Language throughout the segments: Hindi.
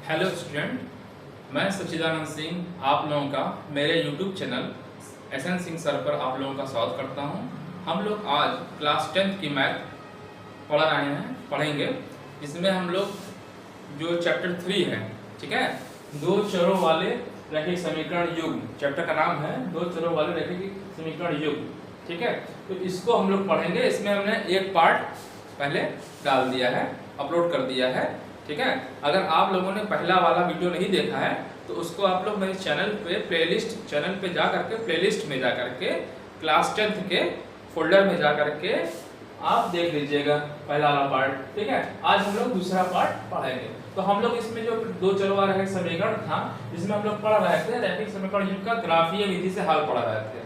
हेलो स्टूडेंट, मैं सच्चिदानंद सिंह आप लोगों का मेरे YouTube channel SN Singh sir पर आप लोगों का स्वागत करता हूं। हम लोग आज क्लास 10th की मैथ पढ़ेंगे, जिसमें हम लोग जो चैप्टर 3 है, ठीक है, दो चरों वाले रैखिक समीकरण युग्म, चैप्टर का नाम है दो चरों वाले रैखिक समीकरण युग्म, ठीक है। तो इसको हम लोग पढ़ेंगे। इसमें हमने एक पार्ट पहले डाल दिया है, अपलोड कर दिया है, ठीक है। अगर आप लोगों ने पहला वाला वीडियो नहीं देखा है तो उसको आप लोग मेरे चैनल पे जा करके प्लेलिस्ट में जा करके क्लास 10th के फोल्डर में जा करके आप देख लीजिएगा पहला वाला पार्ट, ठीक है। आज हम लोग दूसरा पार्ट पढ़ेंगे। तो हम लोग इसमें जो दो चरों वाला रैखिक समीकरण था, जिसमें हम लोग पढ़ रहे थे रैखिक समीकरण युग्म का ग्राफीय विधि से हल पढ़ रहे थे,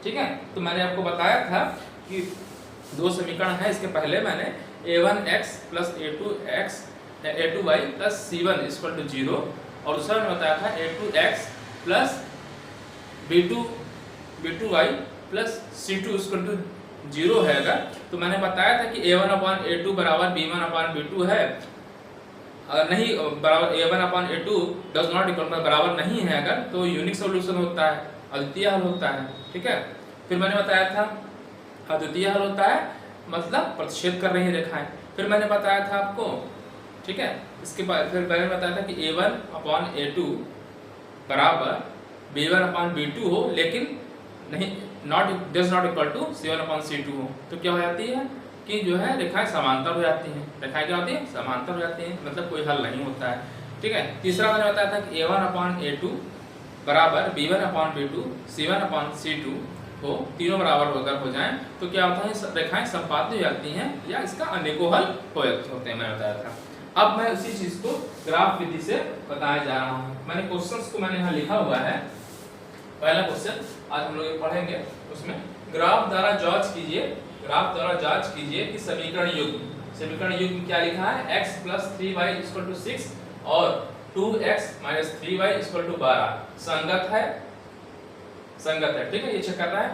ठीक है। तो मैंने आपको बताया था कि दो समीकरण है। इसके पहले मैंने a1x + a2y + c1 = 0 और दूसरा मैंने बताया था a2x + b2y + c2 = 0 है। अगर तो मैंने बताया था कि a1/a2 = b1/b2 है। अगर नहीं बराबर a1/a2 डज नॉट इक्वल बराबर नहीं है अगर, तो यूनिक सॉल्यूशन होता है, अद्वितीय हल होता है, ठीक है। फिर मैंने बताया था अद्वितीय हल होता है मतलब प्रतिच्छेद कर रही रेखाएं। फिर मैंने बताया था आपको, ठीक है। इसके बाद फिर मैंने बताया था कि a1/a2 बराबर b1/b2 हो, लेकिन नहीं does not equal to c1/c2 हो। तो क्या हो जाती है कि जो है रेखाएं समांतर हो जाती हैं। रेखाएं क्या होती है? समांतर हो जाती हैं, मतलब कोई हल नहीं होता है, ठीक है। तीसरा मैंने बताया था कि a1/a2 बराबर b1/b2 c1/c2 हो, तीनों बराबर अगर हो जाएं तो क्या होता है, रेखाएं संपाद्य हो जाती हैं या इसका अनेकों हल होते हैं, मैंने बताया था। अब मैं उसी चीज को ग्राफ विधि से बताया जा रहा हूं। मैंने क्वेश्चंस को मैंने यहाँ लिखा हुआ है। पहला क्वेश्चन आज हम लोग पढ़ेंगे, उसमें ग्राफ द्वारा जांच कीजिए कि समीकरण युग्म क्या लिखा है, x + 3y = 6 और 2x - 3y = 12 संगत है, ठीक है। ये चेक करना है।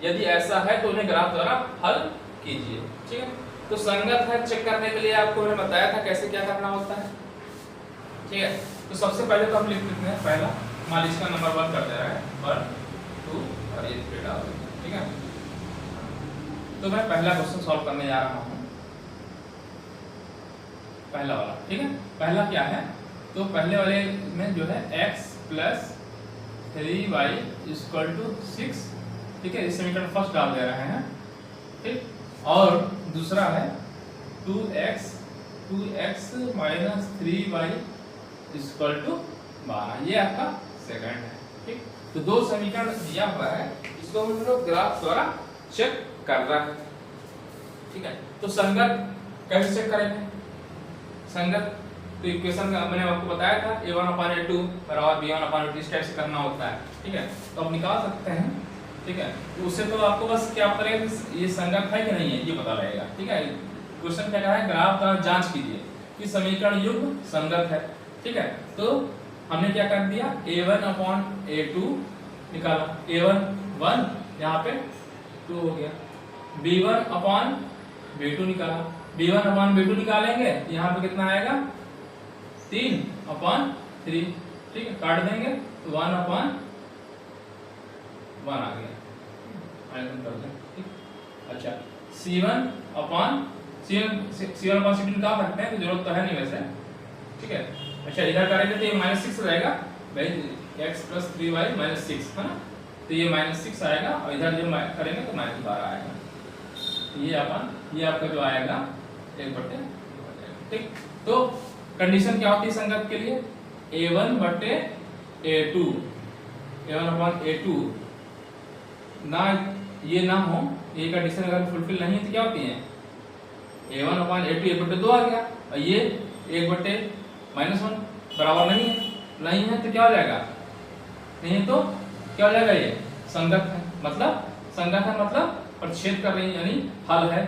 यदि ऐसा है तो उन्हें ग्राफ द्वारा हल कीजिए, ठीक है। तो संगत है चेक करने के लिए आपको मैंने बताया था कैसे क्या करना होता है, ठीक है। तो सबसे पहले तो हम लिख लेते हैं पहला, मान लीजिए इसका नंबर 1 कर दे रहा है 1 2 और ये 3 डाल देते हैं, ठीक है। तो मैं पहला क्वेश्चन सॉल्व करने जा रहा हूं, पहला वाला, ठीक है। पहला क्या है, तो पहले वाले में जो है x + 3y = 6, ठीक है। इस समीकरण फर्स्ट डाल दे रहे हैं, ठीक। और दूसरा है 2x - 3y = 12, ये आपका सेकंड है, ठीक। तो दो समीकरण दिया हुआ है, इसको हम लोग ग्राफ द्वारा चेक कर रहा है, ठीक है। तो संगत कैसे चेक करेंगे? संगत तो इक्वेशन का मैंने आपको बताया था a1/a2 बराबर b1/b2 इस टाइप से करना होता है, ठीक है। तो आप निकाल सकते हैं, ठीक है। तो उससे तो आपको बस क्या पता लगेगा कि ये संगत है कि नहीं है, ये पता लगेगा, ठीक है। क्वेश्चन क्या कहा है, ग्राफ द्वारा जांच कीजिए कि समीकरण युग्म संगत है, ठीक है। तो हमने क्या कर दिया, a1/a2 निकाला, a1 1 यहाँ पे 2 हो गया, b1/b2 निकाला, b1/b2 निकालेंगे यहाँ पे कितना आएगा 3/3, ठीक है। काट देंगे तो 1/1 आ गया, कर दें, ठीक। अच्छा c1/c2 निकाल सकते हैं, तो जरूरत तो है नहीं वैसे, ठीक है। अच्छा इधर करेंगे तो ये -6 रहेगा भाई, x + 3y - 6 है ना, तो ये -6 आएगा और इधर जो करेंगे तो -12 आएगा। ये आपका जो आएगा 1/2, ठीक। तो कंडीशन क्या होती है संगत के लिए, a1/a2 ना ये ना हो, ये कंडीशन अगर फुलफिल नहीं है तो क्या होती है, a1/a2 1/2 आ गया और ये 1/-1 बराबर नहीं है तो क्या हो जाएगा, नहीं तो क्या हो जाएगा, ये संगत है, मतलब प्रतिच्छेद कर रही है, यानी हल है,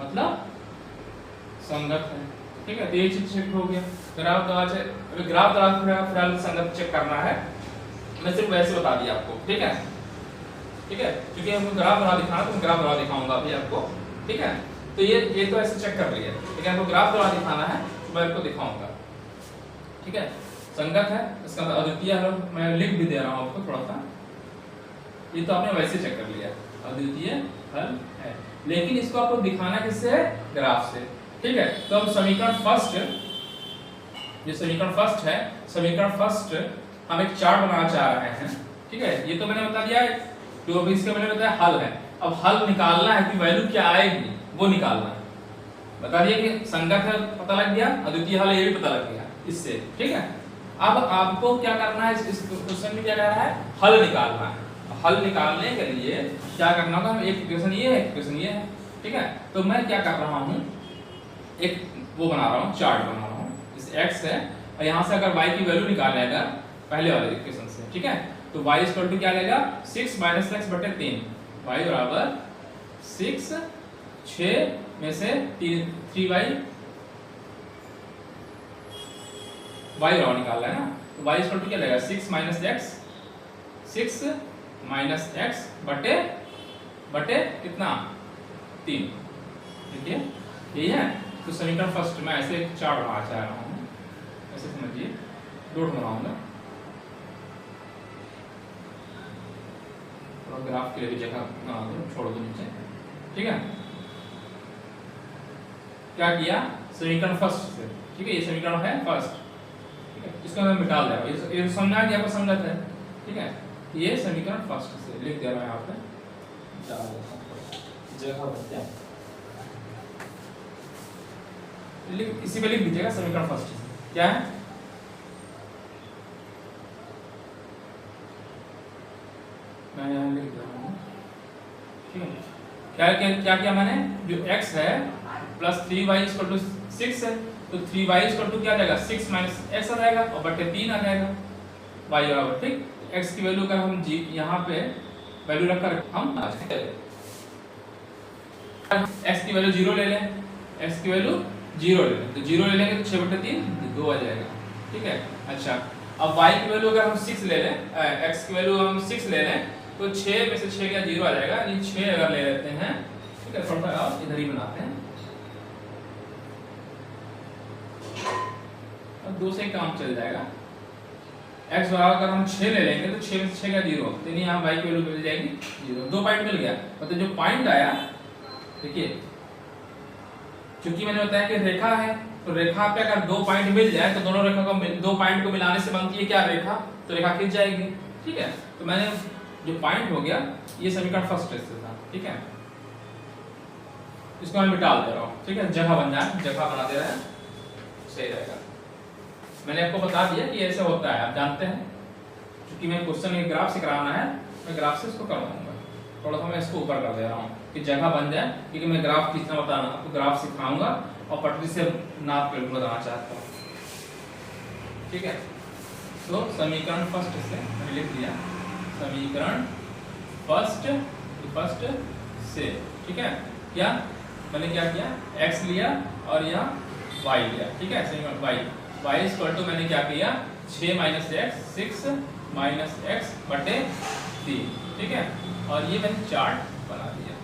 मतलब संगत है, ठीक है। तो ये चीज चेक हो गया। ग्राफ द्वारा संगत चेक करना है, मैं सिर्फ वैसे बता दिया आपको, ठीक है, क्योंकि हमको ग्राफ द्वारा दिखाना, तो मैं ग्राफ द्वारा दिखाऊंगा अभी आपको, ठीक है। तो ये तो ऐसे चेक कर लिया, ठीक है। आपको ग्राफ द्वारा दिखाना है मैं आपको दिखाऊंगा। ठीक है, संगत है, इसका मतलब अद्वितीय हल मैं लिख भी दे रहा हूँ आपको थोड़ा सा, ये तो आपने वैसे चेक कर लिया, अद्वितीय हल है, लेकिन इसको आपको दिखाना किससे है, ग्राफ से। ठीक है, तो हम समीकरण फर्स्ट, ये समीकरण फर्स्ट है, समीकरण फर्स्ट हम एक चार्ट बनाना चाह रहे हैं। ठीक है, ये तो मैंने बता दिया है, जो अभी इसके मैंने बताया हल है। अब हल निकालना है कि वैल्यू क्या आएगी वो निकालना है। बता दिया कि संगत है पता लग गया, अद्वितीय हल ये भी पता लग गया इससे। ठीक है, अब आपको क्या करना है, इस क्वेश्चन में क्या कह रहा है, हल निकालना है। हल निकालने के लिए क्या करना होगा, एक इक्वेशन ये है, एक इक्वेशन ये है। ठीक है, तो मैं क्या कर रहा हूँ, एक वो बना रहा हूँ, चार्ट बना रहा हूँ। इस x है और यहाँ से अगर y की वैल्यू निकालेगा पहले वाले इक्वेशन से, ठीक है, तो y इक्वल टू क्या आएगा, 6 माइनस x बटे 3, y बराबर 6, 6 में से 3y, y बराबर निकालना है ना, तो y इक्वल टू क्या आएगा, 6 माइनस x, 6 माइनस x बटे कितना, 3। ठीक है, यही है। तो समीकरण फर्स्ट में ऐसे एक चार्ट बनाना चाह रहा हूँ, ऐसे समझिए, डॉट बनाऊंगा, और ग्राफ के लिए भी जगह बना दो, छोड़ दो नीचे। ठीक है, क्या किया, समीकरण फर्स्ट से, ठीक है, ये समीकरण है फर्स्ट, ठीक है, इसको मैं मिटा दे रहा हूँ, ये समझा कि आपको समझत है। ठीक है, ये समीकरण फर्स्ट से लिख दे रहा हूँ यहाँ पे, जगह बच जाए, इसी पे लिख दीजिएगा समीकरण फर्स्ट से क्या है, मैं यहाँ लिख रहा हूँ। ठीक है, क्या क्या क्या किया मैंने, जो x है प्लस 3y इक्वल टू 6 है, तो 3y इक्वल टू क्या आ जाएगा, 6 माइनस x आ जाएगा और बटे 3 आ जाएगा y बराबर। ठीक, x की वैल्यू का हम जी यहाँ पे वैल्यू रखकर हम x की वैल्यू 0 ले लें, x की वैल्यू 0 ले लें, तो 0 ले लेंगे तो 6 बटे 3 2 आ जाएगा। ठीक है, अच्छा अब y की वैल्यू अगर हम 6 ले लें, x की वैल्यू हम 6 ले लें, तो 6 में से 6 का 0 आ जाएगा, यानी 6 अगर ले लेते हैं। ठीक है, थोड़ा सा और इधर ही बनाते हैं, अब 2 से काम चल जाएगा। x बराबर अगर हम 6 ले लेंगे तो 6 में से 6 का 0, तो यहाँ y की वैल्यू मिल जाएगी 0, 2 पॉइंट मिल गया। मतलब जो पॉइंट आया, देखिए क्योंकि मैंने बताया कि रेखा है, तो रेखा पे अगर 2 पॉइंट मिल जाए तो दोनों रेखा को 2 पॉइंट को मिलाने से बनती है क्या, रेखा, तो रेखा खींच जाएगी। ठीक है, तो मैंने जो पॉइंट हो गया, ये समीकरण फर्स्ट से था। ठीक है, इसको मैं मिटा दे रहा हूँ। ठीक है, जगह बन जाए, जगह बना दे रहा है, सही रहेगा। मैंने आपको बता दिया कि ऐसे होता है, आप जानते हैं, क्योंकि मैं क्वेश्चन एक ग्राफ से कराना है, मैं ग्राफ से इसको करवाऊंगा। थोड़ा सा मैं इसको ऊपर कर दे रहा हूँ कि जगह बन जाए, क्योंकि मैं ग्राफ खींचना बताना, आपको ग्राफ सिखाऊंगा और पटरी से नाप कर बताना चाहता हूँ। ठीक है, तो समीकरण फर्स्ट से मैंने लिख दिया, समीकरण फर्स्ट से। ठीक है, क्या मैंने क्या किया, x लिया और यहाँ y लिया। ठीक है, समीकरण y इक्वल टू मैंने क्या किया, 6 माइनस x, 6 माइनस x बटे 3। ठीक है, और ये मैंने चार्ट बना दिया।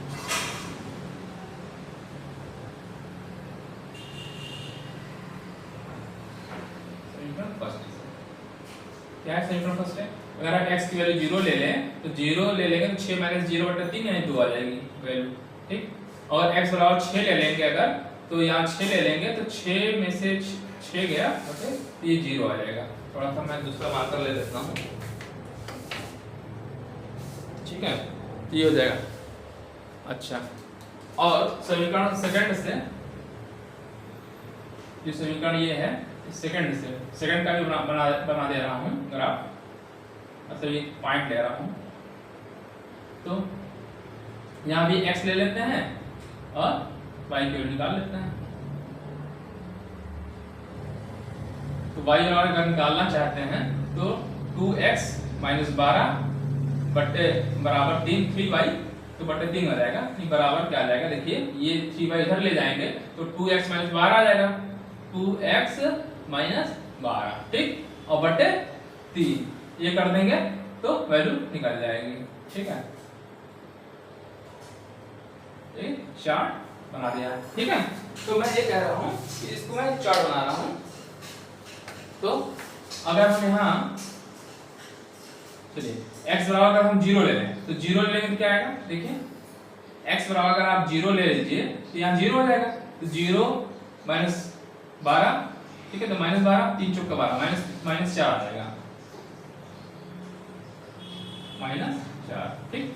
समीकरण फर्स्ट क्या है, समीकरण फर्स्ट है, अगर आप x की वैल्यू 0 ले लें तो 0 ले लेंगे तो 6 माइनस 0 बटे 3 यानी 2 आ जाएगी वैल्यू। ठीक, और x बराबर 6 ले लेंगे अगर, तो यहाँ 6 ले लेंगे तो 6 में से 6 गया, ओके, तो ये 0 आ जाएगा। थोड़ा सा मैं दूसरा मार्कर ले लेता हूँ। ठीक है, ये हो जाएगा। अच्छा, और समीकरण सेकंड से, जो समीकरण ये है, सेकंड से, सेकंड का भी बना दे रहा हूँ ग्राफ, मतलब ये पॉइंट ले रहा हूँ। तो यहाँ भी x ले लेते हैं और y की वैल्यू निकाल लेते हैं। तो y अगर निकालना चाहते हैं तो 2x माइनस 12 बटे बराबर 3y, तो बटे 3 आ जाएगा, बराबर क्या आ जाएगा, देखिए ये 3y इधर ले जाएंगे तो 2x माइनस 12 आ जाएगा, 2x माइनस 12। ठीक, और बटे 3 ये कर देंगे तो वैल्यू निकल जाएगी। ठीक है, एक चार्ट बना दिया। ठीक है। तो मैं ये कह रहा हूँ कि इसको मैं चार्ट बना रहा हूँ। तो अगर हम यहाँ चलिए x बराबर अगर हम 0 ले लें तो 0 ले लेंगे तो क्या आएगा, देखिए x बराबर अगर आप 0 ले लीजिए तो यहाँ 0 हो जाएगा, तो 0 माइनस 12, ठीक है, तो माइनस 12 3 चौका 12 माइनस 4 आ जाएगा, माइनस 4, ठीक।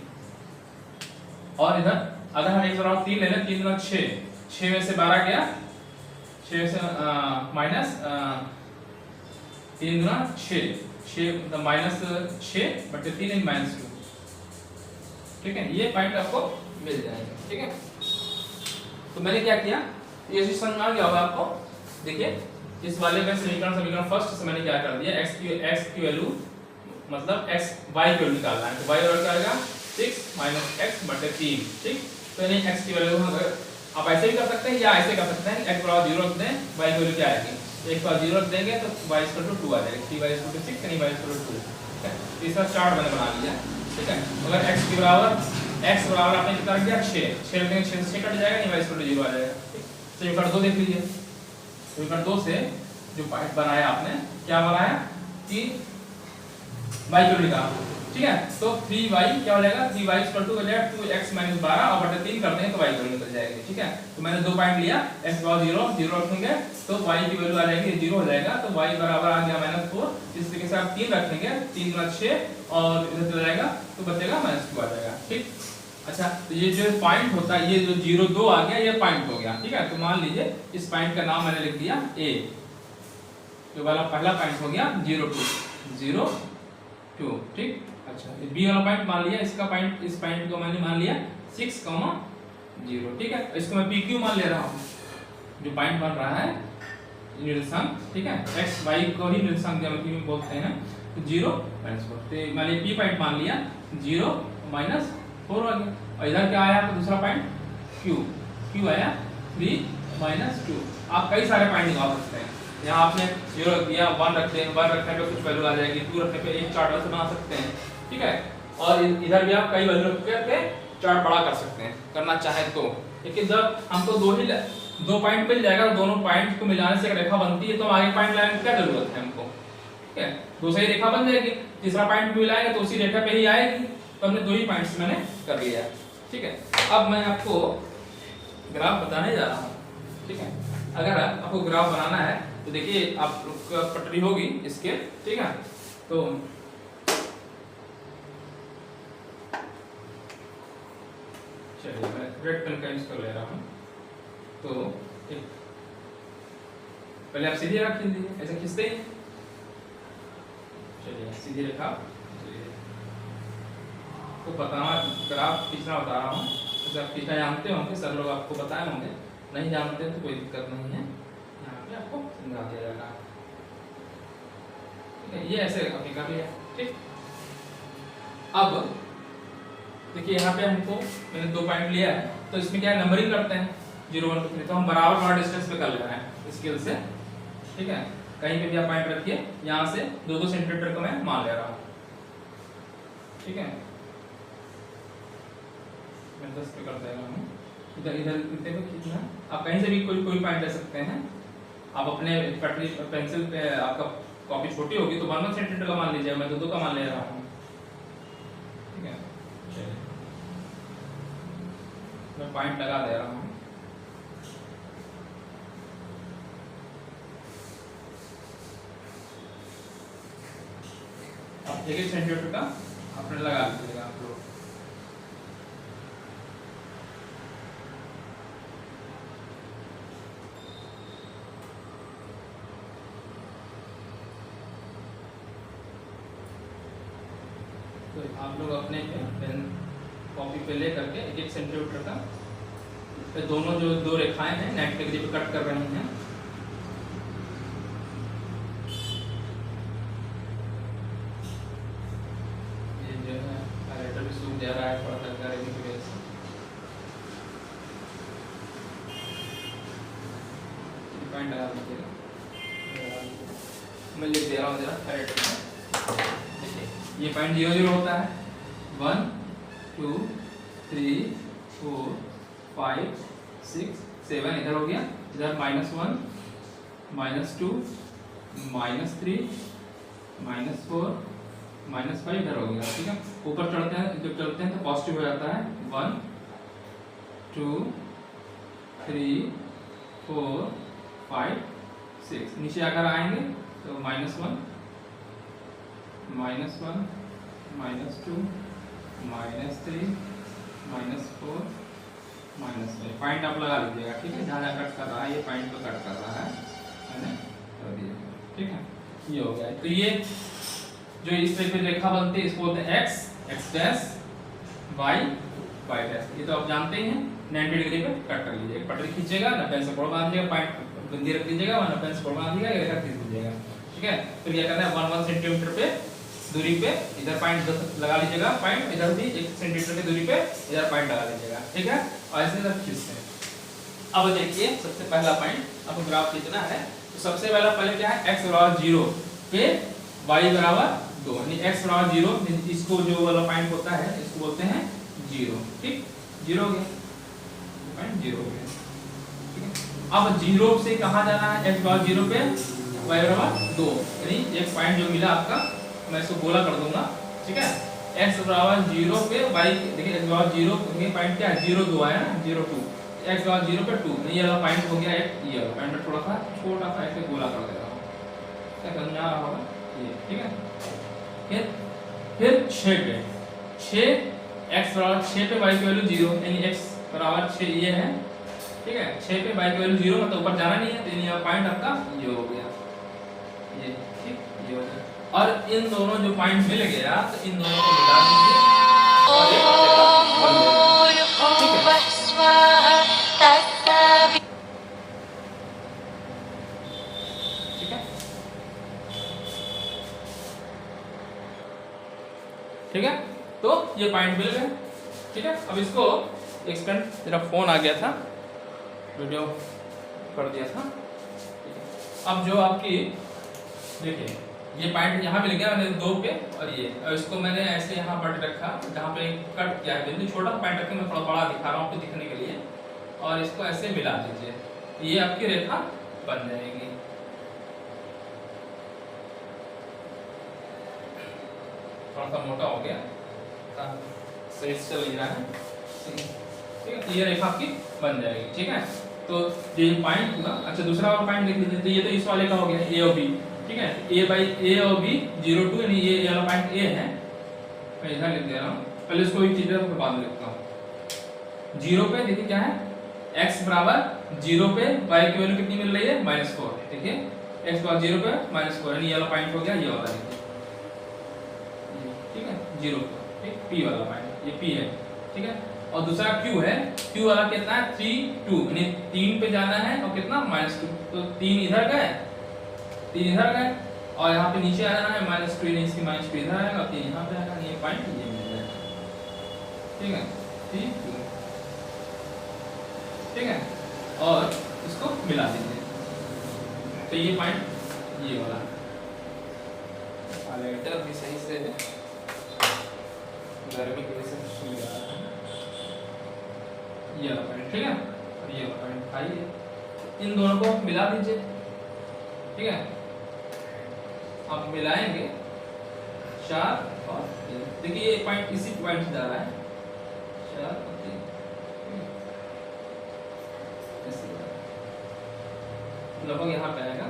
और इधर अगर हम x बराबर 3 ले लें, 3 गुना 6 में से 12 गया, 6 में से माइनस 3 गुना 6 मतलब माइनस 6 बटे 3 माइनस 2, ठीक है, ये पॉइंट आपको मिल जाएगा, ठीक है। तो मैंने क्या किया, ये चीज समझ आ गया होगा आपको। देखिए इस वाले में समीकरण फर्स्ट से मैंने क्या कर दिया, x की वैल्यू मतलब x y की वैल्यू निकालना है, तो y और क्या आएगा 6 माइनस x बटे 3, ठीक। तो यानी x की वैल्यू हम आप ऐसे भी कर सकते हैं या ऐसे कर सकते हैं, x बराबर 0 रख दें, y की वैल्यू क्या आएगी, एक बार 0 रख देंगे तो y 2 आ जाएगा, 3y 6 यानी y 2, ठीक है। तीसरा चार्ट मैंने बना लिया, ठीक है। अगर x बराबर आपने कितना रख दिया 6 रख देंगे, 6 से 6 कट जाएगा, यानी y 0 आ जाएगा, ठीक। समीकरण 2 देख लीजिए, समीकरण 2 से जो पॉइंट बनाया आपने, क्या बनाया कि y को निकाला, ठीक है। तो 3y क्या हो जाएगा, 3y हो जाएगा 2x 12 और बटे 3 कर देंगे तो y की वैल्यू निकल जाएगी, ठीक है। तो मैंने दो पॉइंट लिया, x बराबर 0 रखेंगे तो y की वैल्यू आ जाएगी 0 हो जाएगा, तो y बराबर आ गया -4। इस तरीके से आप 3 रखेंगे, 3 गुना 6 और इधर चला जाएगा तो बचेगा -2 आ जाएगा, ठीक। अच्छा, तो ये जो पॉइंट होता है, ये जो 0 2 आ गया, ये पॉइंट हो गया, ठीक है। तो मान लीजिए इस पॉइंट का नाम मैंने लिख दिया a, ये वाला पहला पॉइंट हो गया 0 2, ठीक। अच्छा, ये b वाला पॉइंट मान लिया, इसका पॉइंट, इस पॉइंट को मैंने मान लिया 6, 0, ठीक है। इसको मैं pq मान ले रहा हूँ, जो पॉइंट बन रहा है निर्देशांक, ठीक है, x y को ही निर्देशांक ज्यामिति में बोलते हैं, तो 0 -4, तो मैंने p पॉइंट मान लिया 0 -4 आ गया। और इधर क्या आया आपका दूसरा पॉइंट q आया 3 -2। आप कई सारे पॉइंट निकाल सकते हैं, यहाँ आपने 0 रख दिया, 1 रखते हैं, 1 रखने पे कुछ वैल्यू आ जाएगी, 2 रखने पे एक चार्ट वैसे बना सकते हैं, ठीक है। और इधर भी आप कई वैल्यू रख के चार्ट बड़ा कर सकते हैं, करना चाहे तो। लेकिन जब हमको दो पॉइंट मिल जाएगा, तो दोनों पॉइंट को मिलाने से एक रेखा बनती है, तो आगे पॉइंट लाने की क्या जरूरत है हमको, ठीक है। दो से ही रेखा बन जाएगी, तीसरा पॉइंट भी मिलाएंगे तो उसी रेखा पे ही आएगी, तो हमने 2 ही पॉइंट्स मैंने कर लिया है, ठीक है। अब मैं आपको ग्राफ बताने जा रहा हूँ, ठीक है। अगर आपको ग्राफ बनाना है तो देखिए आपका पटरी होगी इसके, ठीक है। तो चलिए मैं रेड पेन का यूज कर ले रहा हूँ। तो पहले आप सीधी रेखा खींच दीजिए, ऐसे खींचते ही, चलिए सीधी रेखा, तो बताना ग्राफ खींचना बता रहा हूँ, जैसे आप खींचना जानते होंगे, सर लोग आपको बताए होंगे, नहीं जानते तो कोई दिक्कत नहीं है, यहाँ पे आपको समझा दिया जाएगा, ठीक है। ये ऐसे आपने कर लिया, ठीक। अब देखिए यहाँ पे हमको मैंने 2 पॉइंट लिया है, तो इसमें क्या है, नंबरिंग करते हैं 0 1 2 3, तो हम बराबर डिस्टेंस पे कर ले रहे हैं स्केल से, ठीक है। कहीं पे भी आप पॉइंट रखिए, यहाँ से 2 सेंटीमीटर को मैं मान ले रहा हूँ, ठीक है। मैं 10 पे कर दे रहा हूँ, इधर कितने पे खींचना है, आप कहीं से भी कोई पॉइंट ले सकते हैं। आप अपने पटरी पेंसिल पे, आपका कॉपी छोटी होगी तो 1 सेंटीमीटर का मान लीजिए, मैं 2 का मान ले रहा हूँ, ठीक है। मैं पॉइंट लगा दे रहा हूँ, आप 1 सेंटीमीटर का आपने लगा लीजिएगा आप लोग। तो आप लोग अपने पेन कॉपी पे ले करके 1 सेंटीमीटर का पे दोनों जो 2 रेखाएं हैं 90 डिग्री पे कट कर रही हैं, ये जो है हाइलाइटर भी सूख जा रहा है थोड़ा सा गर्मी की वजह से, पॉइंट लगा दीजिएगा, मैं लिख दे रहा हूँ जरा हाइलाइटर में। ये पॉइंट 0 0 होता है, 1 2 3 4 5 6 7 इधर हो गया, इधर -1 -2 -3 -4 -5 इधर हो गया, ठीक है। ऊपर चढ़ते हैं, जब चलते हैं तो पॉजिटिव हो जाता है 1 2 3 4 5 6। नीचे अगर आएंगे तो -1 -1 -2 -3 -4 -5। पॉइंट आप लगा लीजिएगा, ठीक है। जहाँ जहाँ कट कर रहा है ये पॉइंट तो कट कर रहा है, मैंने कर दिया, ठीक है। ये हो गया। तो ये जो इस टाइप की रेखा बनती है इसको बोलते हैं x x dash y y dash. ये तो आप जानते ही हैं, 90 डिग्री पे कट कर लीजिए। पटरी खींचेगा, 90 से कोण बना दीजिएगा, पॉइंट बिंदी रख दीजिएगा, 90 से कोण बना दीजिएगा, रेखा खींच दीजिएगा, ठीक है। फिर क्या करना है 1 सेंटीमीटर पे दूरी पे इधर पॉइंट लगा लीजिएगा, पॉइंट इधर भी 1 सेंटीमीटर की दूरी पे इधर पॉइंट लगा लीजिएगा, ठीक है। और ऐसे इधर खींचते हैं। अब देखिए सबसे पहला पॉइंट आपको ग्राफ खींचना है। तो सबसे पहला पहले क्या है, x बराबर 0 पे y बराबर 2, यानी x बराबर 0, इसको जो वाला पॉइंट होता है इसको बोलते हैं 0, ठीक। 0 हो गया, पॉइंट 0 हो गया, ठीक है। अब 0 से कहां जाना है, x बराबर 0 पे y बराबर 2, यानी एक पॉइंट जो मिला आपका मैं इसको गोला कर दूंगा, ठीक है। x बराबर 0 पे y, देखिए x बराबर 0 ये पॉइंट क्या है 0 2 आया ना, 0 2, x बराबर 0 पे 2, ये वाला पॉइंट हो गया एक, ये वाला पॉइंट थोड़ा सा छोटा सा ऐसे गोला कर देता हूं, क्या समझ आ रहा होगा ये, ठीक है। फिर 6 पे 6 x बराबर 6 पे y की वैल्यू 0, यानी x बराबर 6 ये है, ठीक है। 6 पे y की वैल्यू 0 मतलब ऊपर जाना नहीं है, तो ये पॉइंट आपका ये हो गया, ये, ठीक, ये हो गया। और इन दोनों जो पॉइंट मिल गया तो इन दोनों को मिला दीजिए और एक ठीक है, ठीक है। तो ये पॉइंट मिल गए, ठीक है। अब इसको एक सेकंड, मेरा फोन आ गया था, वीडियो कर दिया था। अब जो आपकी देखिए ये पॉइंट यहाँ मिल गया मैंने 2 पे, और ये, और इसको मैंने ऐसे यहाँ पर रखा जहाँ पे कट किया है बिंदु, छोटा पॉइंट रख के मैं थोड़ा बड़ा दिखा रहा हूँ आपको दिखने के लिए, और इसको ऐसे मिला दीजिए, ये आपकी रेखा बन जाएगी। थोड़ा सा मोटा हो गया, सही से चल रहा है, ठीक है। ये रेखा आपकी बन जाएगी, ठीक है। तो ये पॉइंट हुआ। अच्छा दूसरा वाला पॉइंट लिख लीजिए, तो ये तो इस वाले का हो गया ए और बी, ठीक है। a बाई ए और b 0 2, यानी ये वाला पॉइंट a है, मैं इधर लिख दे रहा हूँ, पहले इसको एक चीज है फिर बाद में लिखता हूँ। 0 पे देखिए क्या है, x बराबर 0 पे y की वैल्यू कितनी मिल रही है -4, देखिए x बराबर 0 पे -4, यानी ये वाला पॉइंट हो गया ये वाला, ठीक है 0, ठीक, p वाला पॉइंट ये p है, ठीक है। और दूसरा q है, q वाला कितना है 3 2, यानी 3 पे जाना है और कितना -2, तो 3 इधर गए 3 इधर गए, और यहाँ पे नीचे आ जाना है -2, यानी इसकी -2 इधर आएगा और 3 यहाँ पे आएगा, ये पॉइंट ये मिल जाएगा, ठीक है, ठीक है। और इसको मिला दीजिए, तो ये पॉइंट ये वाला लेटर भी सही से गर्मी की वजह से सुन रहा है, ये वाला पॉइंट, ठीक है। और ये वाला पॉइंट आइए इन दोनों को मिला दीजिए, ठीक है। अब मिलाएंगे 4 और 3, देखिए ये पॉइंट इसी पॉइंट से जा रहा है, 4 और 3 लगभग यहाँ पे आएगा,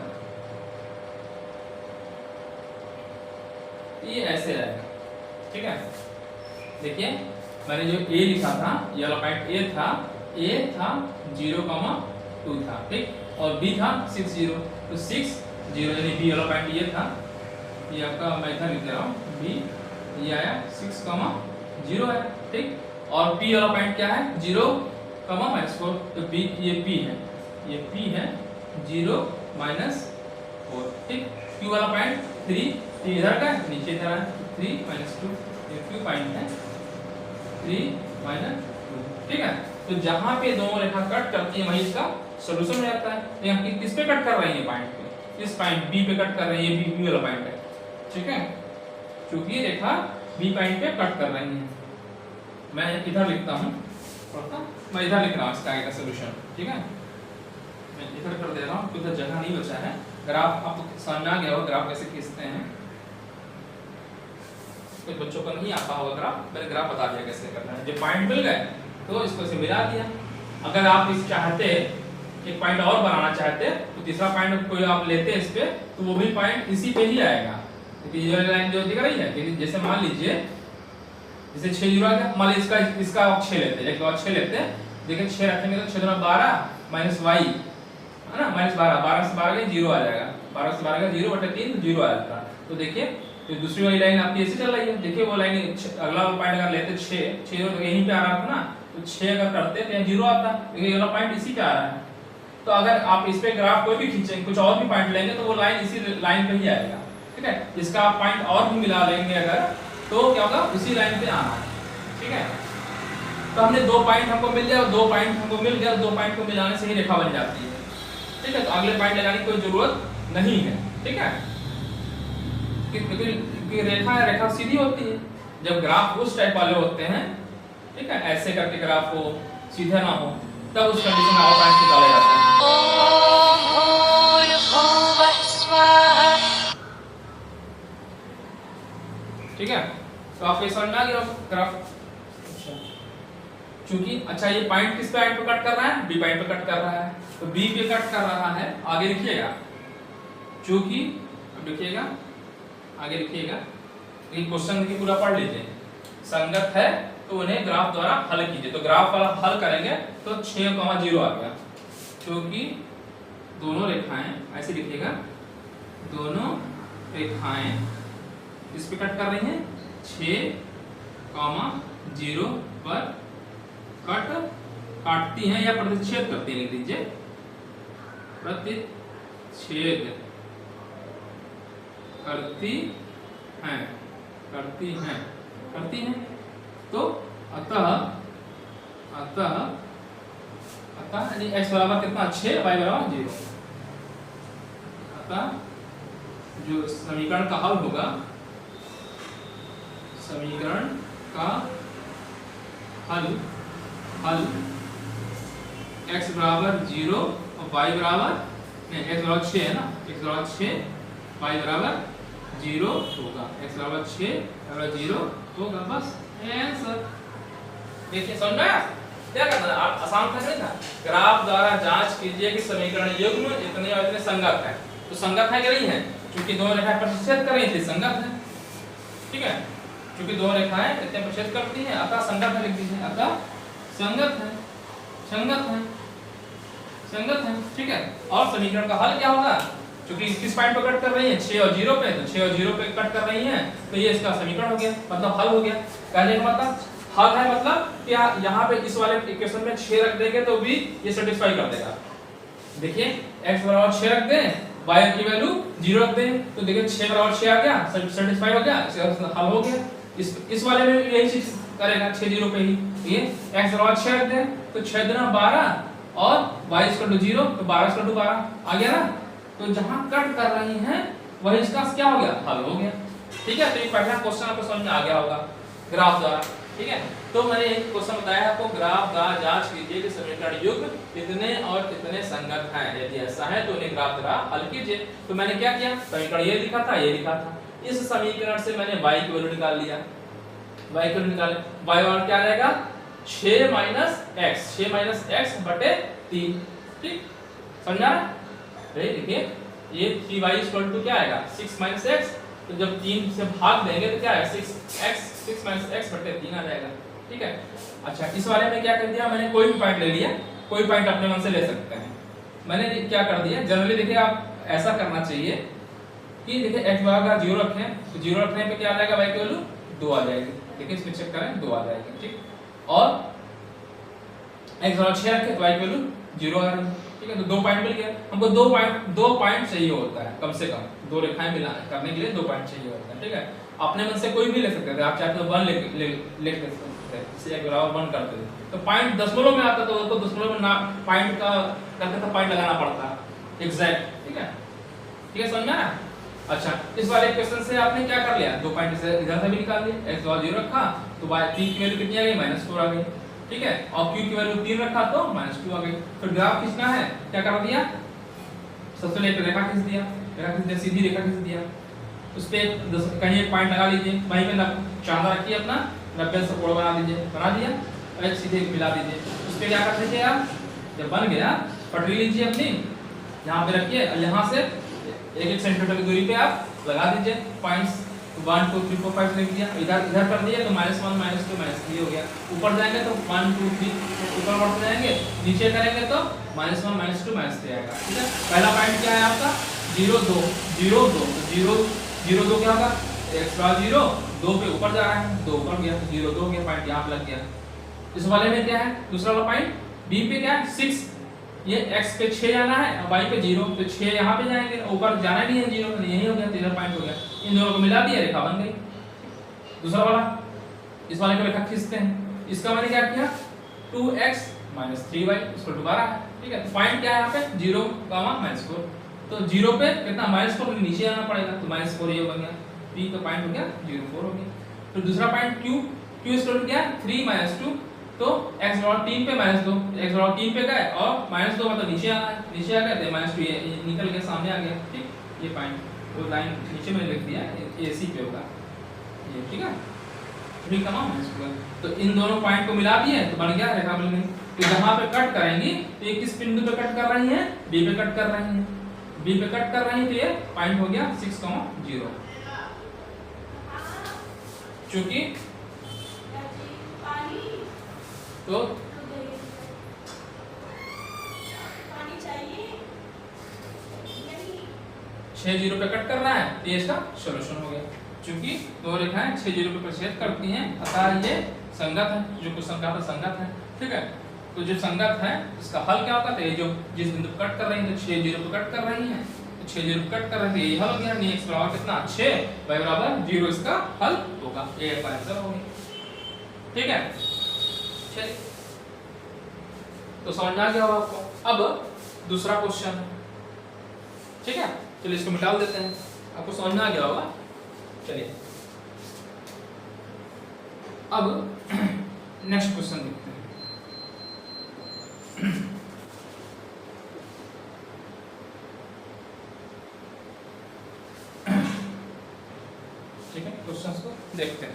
ये ऐसे आएगा, ठीक है। देखिए मैंने जो a लिखा था ये वाला पॉइंट a था 0,2 था, ठीक, और b था 6 0, तो 6 0 यानी b वाला पॉइंट ये था, ये आपका मैं इधर लिख दे रहा हूँ b, ये आया 6,0 है, ठीक। और p वाला पॉइंट क्या है 0,-4, तो b ये p है, ये p है 0 -4, ठीक। q वाला पॉइंट 3 इधर का नीचे इधर है 3 -2, ये q पॉइंट है 3 -2, ठीक है। तो जहां पे दोनों रेखा कट करती है वहीं इसका सॉल्यूशन हो जाता है। तो यहाँ किस पे कट कर रही है पॉइंट पे, इस पॉइंट b पे कट कर रही है, ये b वाला पॉइंट है, ठीक है। क्योंकि रेखा b पॉइंट पे कट कर रही है, मैं इधर लिखता हूँ, मैं इधर लिख रहा हूँ इसका आगे का सॉल्यूशन, ठीक है। मैं इधर कर दे रहा हूँ, उधर जगह नहीं बचा है। ग्राफ आपको समझ में आ गया होगा ग्राफ कैसे खींचते हैं। कुछ बच्चों को नहीं आता होगा ग्राफ, मैंने ग्राफ बता दिया कैसे करना है। जो पॉइंट मिल गए तो इसको से मिला दिया। अगर आप इस चाहते एक पॉइंट और बनाना चाहते तो तीसरा पॉइंट कोई आप लेते इस पे तो वो भी पॉइंट इसी पे ही आएगा। क्योंकि ये लाइन जो दिख रही है, जैसे मान लीजिए जैसे 6 जीरो आ गया, मान लीजिए इसका आप 6 लेते हैं, एक और 6 लेते हैं। देखिए 6 रखेंगे तो 6 दूना 12 माइनस y है ना, माइनस 12, 12 से 12 गए 0 आ जाएगा, 12 से 12 गए 0/3 0 आ जाता है। तो देखिए तो दूसरी वाली लाइन आपकी ऐसे चल रही है। देखिए वो लाइन अगला पॉइंट अगर लेते 6 तो यहीं पे आ रहा था ना, तो 6 अगर करते तो यहाँ 0 आता, क्योंकि अगला पॉइंट इसी पे आ रहा है। तो अगर आप इस पे ग्राफ कोई भी खींचेंगे, कुछ और भी पॉइंट लेंगे तो वो लाइन इसी लाइन पे ही आएगा, ठीक है। इसका आप पॉइंट और भी मिला लेंगे अगर, तो क्या होगा, उसी लाइन पे आना है, ठीक है। तो हमने 2 पॉइंट हमको मिल गया, 2 पॉइंट हमको मिल गया, 2 पॉइंट को मिलाने से ही रेखा बन जाती है, ठीक है। तो अगले पॉइंट लगाने की कोई जरूरत नहीं है, ठीक है। क्योंकि रेखा सीधी होती है। जब ग्राफ उस टाइप वाले होते हैं, ठीक है, ऐसे करके ग्राफ हो, सीधा ना हो, तब उस कंडीशन में और पॉइंट निकाले जाते हैं। ठीक है, तो आपको समझ में आ गया ग्राफ। चूंकि अच्छा ये पॉइंट किस पॉइंट पे कट कर रहा है, बी पॉइंट पे कट कर रहा है, तो बी पे कट कर रहा है। आगे लिखिएगा, चूंकि अब लिखिएगा, आगे लिखिएगा, ये क्वेश्चन देखिए पूरा पढ़ लीजिए। संगत है तो उन्हें ग्राफ द्वारा हल कीजिए। तो ग्राफ वाला हल करेंगे तो 6,0 आ गया, क्योंकि दोनों रेखाएं ऐसे लिखिएगा, दोनों रेखाएं इस पे कट कर रही हैं 6,0 पर काटती हैं या प्रतिच्छेद करती हैं, लिख दीजिए प्रतिच्छेद करती हैं। तो अतः x बराबर कितना, 6, y बराबर 0। अतः जो समीकरण का हल होगा, समीकरण का हल x बराबर 0 और y बराबर नहीं, x बराबर 6 है ना, x बराबर 6, y बराबर 0 होगा, x बराबर 6, y बराबर 0 होगा। बस आंसर। देखिए समझ में आया क्या करना है, आप आसान था नहीं था। ग्राफ द्वारा जांच कीजिए कि समीकरण युग्म इतने और इतने संगत है। तो संगत है कि नहीं है, क्योंकि दोनों रेखाएं प्रतिच्छेद कर रही थी, संगत है, ठीक है। क्योंकि दोनों रेखाएं इतने प्रतिच्छेद करती हैं, अतः संगत है, लिख दीजिए अतः संगत है, ठीक है। और समीकरण का हल क्या होगा, क्योंकि किस पॉइंट पर कट कर रही हैं, 6 और 0 पे, तो 6 और 0 पे कट कर रही हैं, तो ये इसका समीकरण हो गया, मतलब हल हो गया। कहने का मतलब हल है, मतलब क्या यहाँ पे इस वाले इक्वेशन में 6 रख देंगे तो भी ये सेटिस्फाई कर देगा। देखिए x बराबर 6 रख दें, y की वैल्यू 0 रख दें, तो देखिए 6 बराबर 6 आ गया, सेटिस्फाई हो गया, हल हो गया। इस वाले में यही चीज करेगा, 6 0 पे ही। ये x बराबर 6 रख दें तो 6 दूना 12 और y 0 तो 12 आ गया ना। तो जहां कट कर रही हैं वही इसका क्या हो गया, हल हो गया, ठीक है। तो ये पहला क्वेश्चन आपको समझ में आ गया होगा ग्राफ द्वारा, ठीक है। तो मैंने एक क्वेश्चन बताया आपको, ग्राफ द्वारा जांच कीजिए कि समीकरण युग्म इतने और इतने संगत हैं, यदि ऐसा है तो उन्हें ग्राफ द्वारा हल कीजिए। तो मैंने क्या किया, समीकरण ये लिखा था, ये लिखा था, इस समीकरण से मैंने y की वैल्यू निकाल लिया, y की वैल्यू निकाले, y और क्या रहेगा 6 माइनस x बटे 3, ठीक, समझा। देखिए ये 3y क्या आएगा 6 माइनस x, तो जब 3 से भाग देंगे तो क्या आएगा 6 माइनस x बटे 3 आ जाएगा, ठीक है। अच्छा इस वाले में क्या कर दिया, मैंने कोई भी पॉइंट ले लिया, कोई पॉइंट अपने मन से ले सकते हैं। मैंने क्या कर दिया, जनरली देखिए आप ऐसा करना चाहिए कि देखिए x बराबर 0 रखें, तो 0 रखने पे क्या आ जाएगा, y की वैल्यू 2 आ जाएगी, देखिए इसमें चेक करें 2 आ जाएगी, ठीक। और x बराबर 6 रखें तो y की वैल्यू 0 आ रही है, ठीक है। तो 2 पॉइंट मिल गया हमको, 2 पॉइंट चाहिए होता है, कम से कम 2 रेखाएं मिला करने के लिए 2 पॉइंट चाहिए होता है, ठीक है। अपने मन से कोई भी ले सकते थे, आप चाहे तो 1 लिख सकते थे, इसे x बराबर 1 करते थे, तो पॉइंट दशमलव में आता तो उसको दशमलव में ना पॉइंट का करते तो पॉइंट लगाना पड़ता एग्जैक्ट, ठीक है, ठीक है, समझ में आया। अच्छा इस वाले क्वेश्चन से आपने क्या कर लिया, 2 पॉइंट से इधर से भी निकाल लिए, x बराबर 0 रखा तो y 3 की वैल्यू कितनी आ गई -4 आ गई, ठीक है, और Q की वैल्यू 3 रखा तो -2 आ गई। फिर ग्राफ खींचना है, क्या कर दिया, सबसे पहले एक रेखा खींच दिया, सीधी रेखा खींच दिया, उस पे कहीं एक पॉइंट लगा लीजिए, वहीं पे चांदा रखिए अपना, 90 से कोण बना दीजिए, बना दिया, और एक सीधे मिला दीजिए। उस पे क्या कर दीजिए आप, जब बन गया पटरी लीजिए अपनी, यहाँ पे रखिए, और यहाँ से 1-1 सेंटीमीटर की दूरी पे आप लगा दीजिए पॉइंट्स, 1 2 3 4 5 लिख दिया, इधर कर दिया तो -1 -2 -3 हो गया। ऊपर जाएंगे तो 1 2 3 ऊपर बढ़ते जाएंगे, नीचे करेंगे तो -1 -2 -3 आएगा। ठीक है, पहला पॉइंट क्या है आपका 0 2 0 2, 0 0 2 क्या होगा, x बराबर 0, 2 पे ऊपर जा रहा है, 2 ऊपर गया तो 0 2 गया, पॉइंट यहाँ पे लग गया। इस वाले में क्या है, दूसरा वाला पॉइंट b पे क्या है 6, ये x पे 6 जाना है और y पे 0, तो 6 यहाँ पे जाएंगे, ऊपर जाना नहीं है 0, यही हो गया, तीसरा पॉइंट हो गया। इन दोनों को मिला दिया, रेखा बन गई। दूसरा वाला, इस वाले को रेखा खींचते हैं, इसका मैंने क्या किया 2x - 3y इसको दोबारा है। ठीक है, तो पॉइंट क्या है यहाँ पे 0, -4, तो 0 पे कितना -4 नीचे आना पड़ेगा, तो -4 ये बन गया, p का पॉइंट हो गया 0 4 हो गया। फिर दूसरा पॉइंट q क्या है 3 - 2, तो x बराबर 3 पे -2, x बराबर 3 पे गए और -2 मतलब नीचे आना है, नीचे आ गया तो -2 ये निकल के सामने आ गया। ठीक, ये पॉइंट तो लाइन नीचे में लिख दिया, AC पे होगा ये। ठीक है, ठीक तमाम है इसको। तो इन दोनों पॉइंट को मिला दिए तो बन गया रेखा बन गई। तो जहां पे कट करेंगी तो ये किस बिंदु पे कट कर रही है, B पे कट कर रही है, B पे कट कर रही है, तो ये पॉइंट हो गया 6, 0। चूंकि तो 6 0 पे कट कर रहा है, तो ये इसका सॉल्यूशन हो गया। चूंकि दो रेखाएं 6 0 पे प्रतिच्छेद करती हैं, अतः ये संगत है, जो कुछ संख्या संगत है। ठीक है, तो जो संगत है इसका हल क्या होगा, तो ये जो जिस बिंदु पे कट कर रही है, तो 6 0 पे कट कर रही है, तो 6 0 पे कट कर रही है, ये हल हो गया। x बराबर कितना 6, y बराबर 0 इसका हल होगा, ये आंसर हो गया। ठीक है, चलिए तो समझ आ गया होगा आपको। अब दूसरा क्वेश्चन है, ठीक है, चलिए इसको मिटा देते हैं, आपको समझ में आ गया होगा। चलिए अब नेक्स्ट क्वेश्चन देखते हैं। ठीक है, क्वेश्चंस को देखते हैं।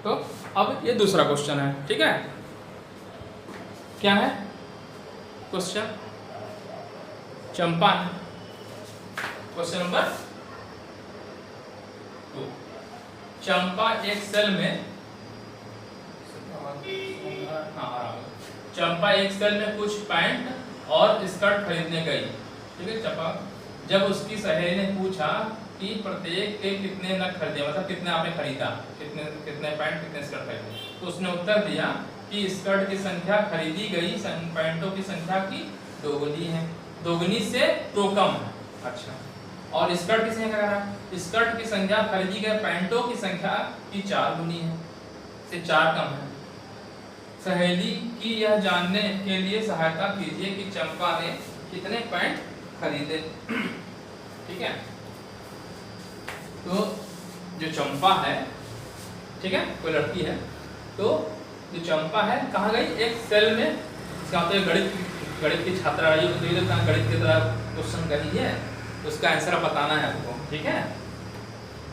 तो अब ये दूसरा क्वेश्चन है। ठीक है, क्या है क्वेश्चन, चंपा है, क्वेश्चन नंबर 2। चंपा एक सेल में चंपा एक सेल में कुछ पैंट और स्कर्ट खरीदने गई। ठीक है, चंपा जब उसकी सहेली ने पूछा कि प्रत्येक के कितने नग खरीदे, मतलब कितने आपने खरीदा, कितने पैंट कितने स्कर्ट खरीदे, तो उसने उत्तर दिया कि स्कर्ट की संख्या खरीदी गई पैंटों की संख्या की दोगुनी है, दोगुनी से तो कम है। अच्छा, और स्कर्ट की संख्या क्या है, स्कर्ट की संख्या खरीदी गए पैंटों की संख्या की 4 गुनी है, से 4 कम है। सहेली की यह जानने के लिए सहायता कीजिए कि चंपा ने कितने पैंट खरीदे। ठीक है, तो जो चंपा है, ठीक है, कोई लड़की है, तो जो चंपा है कहाँ गई, एक सेल में, इसका मतलब गणित की छात्रा रही है, तो गणित की तरह क्वेश्चन कही है, तो उसका आंसर बताना है आपको। ठीक है,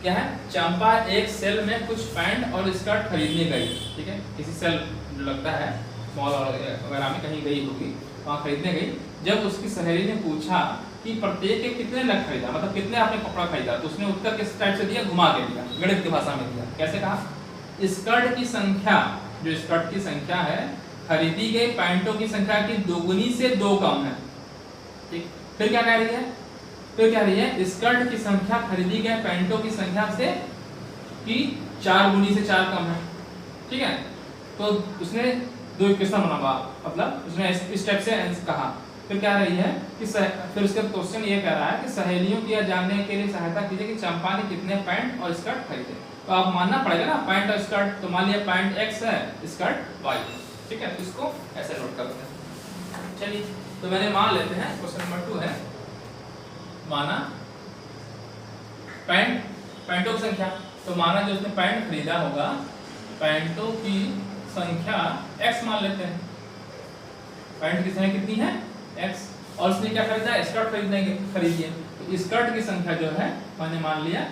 क्या है, चंपा एक सेल में कुछ पैंट और स्कर्ट खरीदने गई। ठीक है, किसी सेल जो लगता है मॉल वगैरह में कहीं गई होगी, वहाँ खरीदने गई। जब उसकी सहेली ने पूछा कि प्रत्येक के कितने नग खरीदा, मतलब कितने आपने कपड़ा खरीदा, तो उसने उत्तर किस टाइप से दिया, घुमा के दिया, गणित की भाषा में दिया। कैसे कहा, स्कर्ट की संख्या, जो स्कर्ट की संख्या है खरीदी गई पैंटों की संख्या की दोगुनी से 2 कम है। ठीक, फिर क्या कह रही है, फिर कह रही है स्कर्ट की संख्या खरीदी गए पैंटों की संख्या से की 4 गुनी से 4 कम है। ठीक है, तो उसने दो इक्वेशन बना, मतलब उसने इस टाइप से कहा। फिर क्या रही है कि फिर उसका क्वेश्चन ये कह रहा है कि सहेलियों की यह जानने के लिए सहायता कीजिए कि चंपा ने कितने पैंट और स्कर्ट खरीदे। तो आप मानना पड़ेगा ना, पैंट और स्कर्ट, तो मान लिया पैंट x है, स्कर्ट y। ठीक है, तो इसको ऐसे नोट करते हैं। चलिए, तो मैंने मान लेते हैं, क्वेश्चन नंबर 2 है, माना पैंटों की संख्या तो माना जो उसने पैंट खरीदा होगा, पैंटों की संख्या x मान लेते हैं, पैंट की संख्या कितनी है x, और उसने क्या खरीदा है, स्कर्ट खरीदिए, तो स्कर्ट की संख्या जो है मैंने मान लिया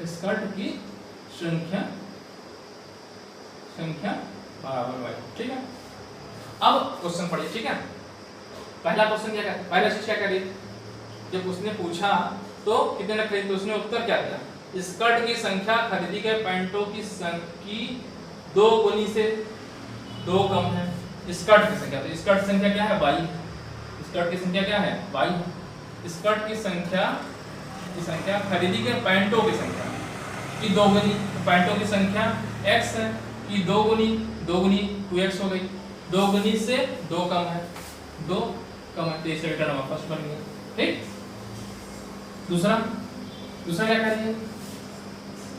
स्कर्ट की संख्या बराबर y, ठीक है। अब क्वेश्चन पढ़िए, ठीक है। पहला क्वेश्चन क्या है, पहला चीज क्या करिए, जब उसने पूछा तो कितने ने खरीदी, तो उसने उत्तर क्या दिया, स्कर्ट की संख्या खरीदी गए पैंटों की 2 गुनी से 2 कम है स्कर्ट की संख्या, तो स्कर्ट की संख्या क्या है y, स्कर्ट की संख्या क्या है y, स्कर्ट की संख्या खरीदी गए पैंटों की संख्या की 2 गुनी, तो पैंटों की संख्या x है कि 2 गुनी 2x हो गई, 2 गुनी से 2 कम है, 2 कम है, तो इसे नंबर फर्स्ट बन गया, ठीक। दूसरा क्या करेंगे,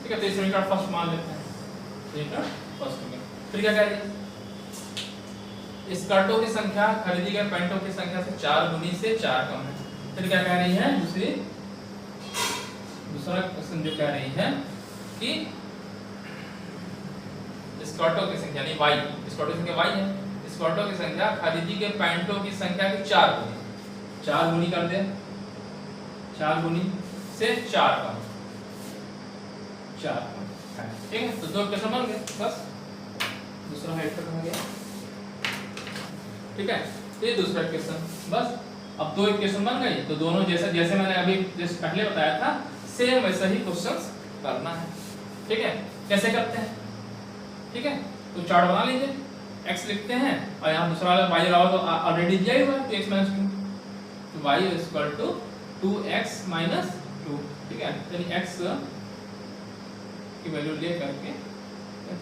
ठीक है, तो इसे फर्स्ट मान लेते हैं, फर्स्ट हो गया। फिर क्या करेंगे, स्कर्टों की संख्या खरीदी गए पैंटों की संख्या से 4 गुनी से 4 कम है। फिर क्या कह रही है, दूसरा क्वेश्चन जो कह रही है कि स्कर्टों की संख्या नहीं y, स्कर्टों की संख्या y है, स्कर्टों की संख्या खरीदी के पैंटों की संख्या की 4 गुनी कर दे, 4 गुनी से 4 कम, ठीक है। तो 2 क्वेश्चन बन गए, बस दूसरा हेड खत्म हो गया, ठीक है। तो ये दूसरा क्वेश्चन, बस अब 2 इक्वेशन बन गई, तो दोनों जैसे मैंने अभी जैसे पहले बताया था सेम वैसा ही क्वेश्चंस करना है, ठीक है। कैसे करते हैं, ठीक है, तो चार्ट बना लीजिए, x लिखते हैं और यहाँ दूसरा वाला y रहा तो ऑलरेडी दिया ही हुआ है, 2x - 2, तो y = 2x - 2, ठीक है। यानी x की वैल्यू ले करके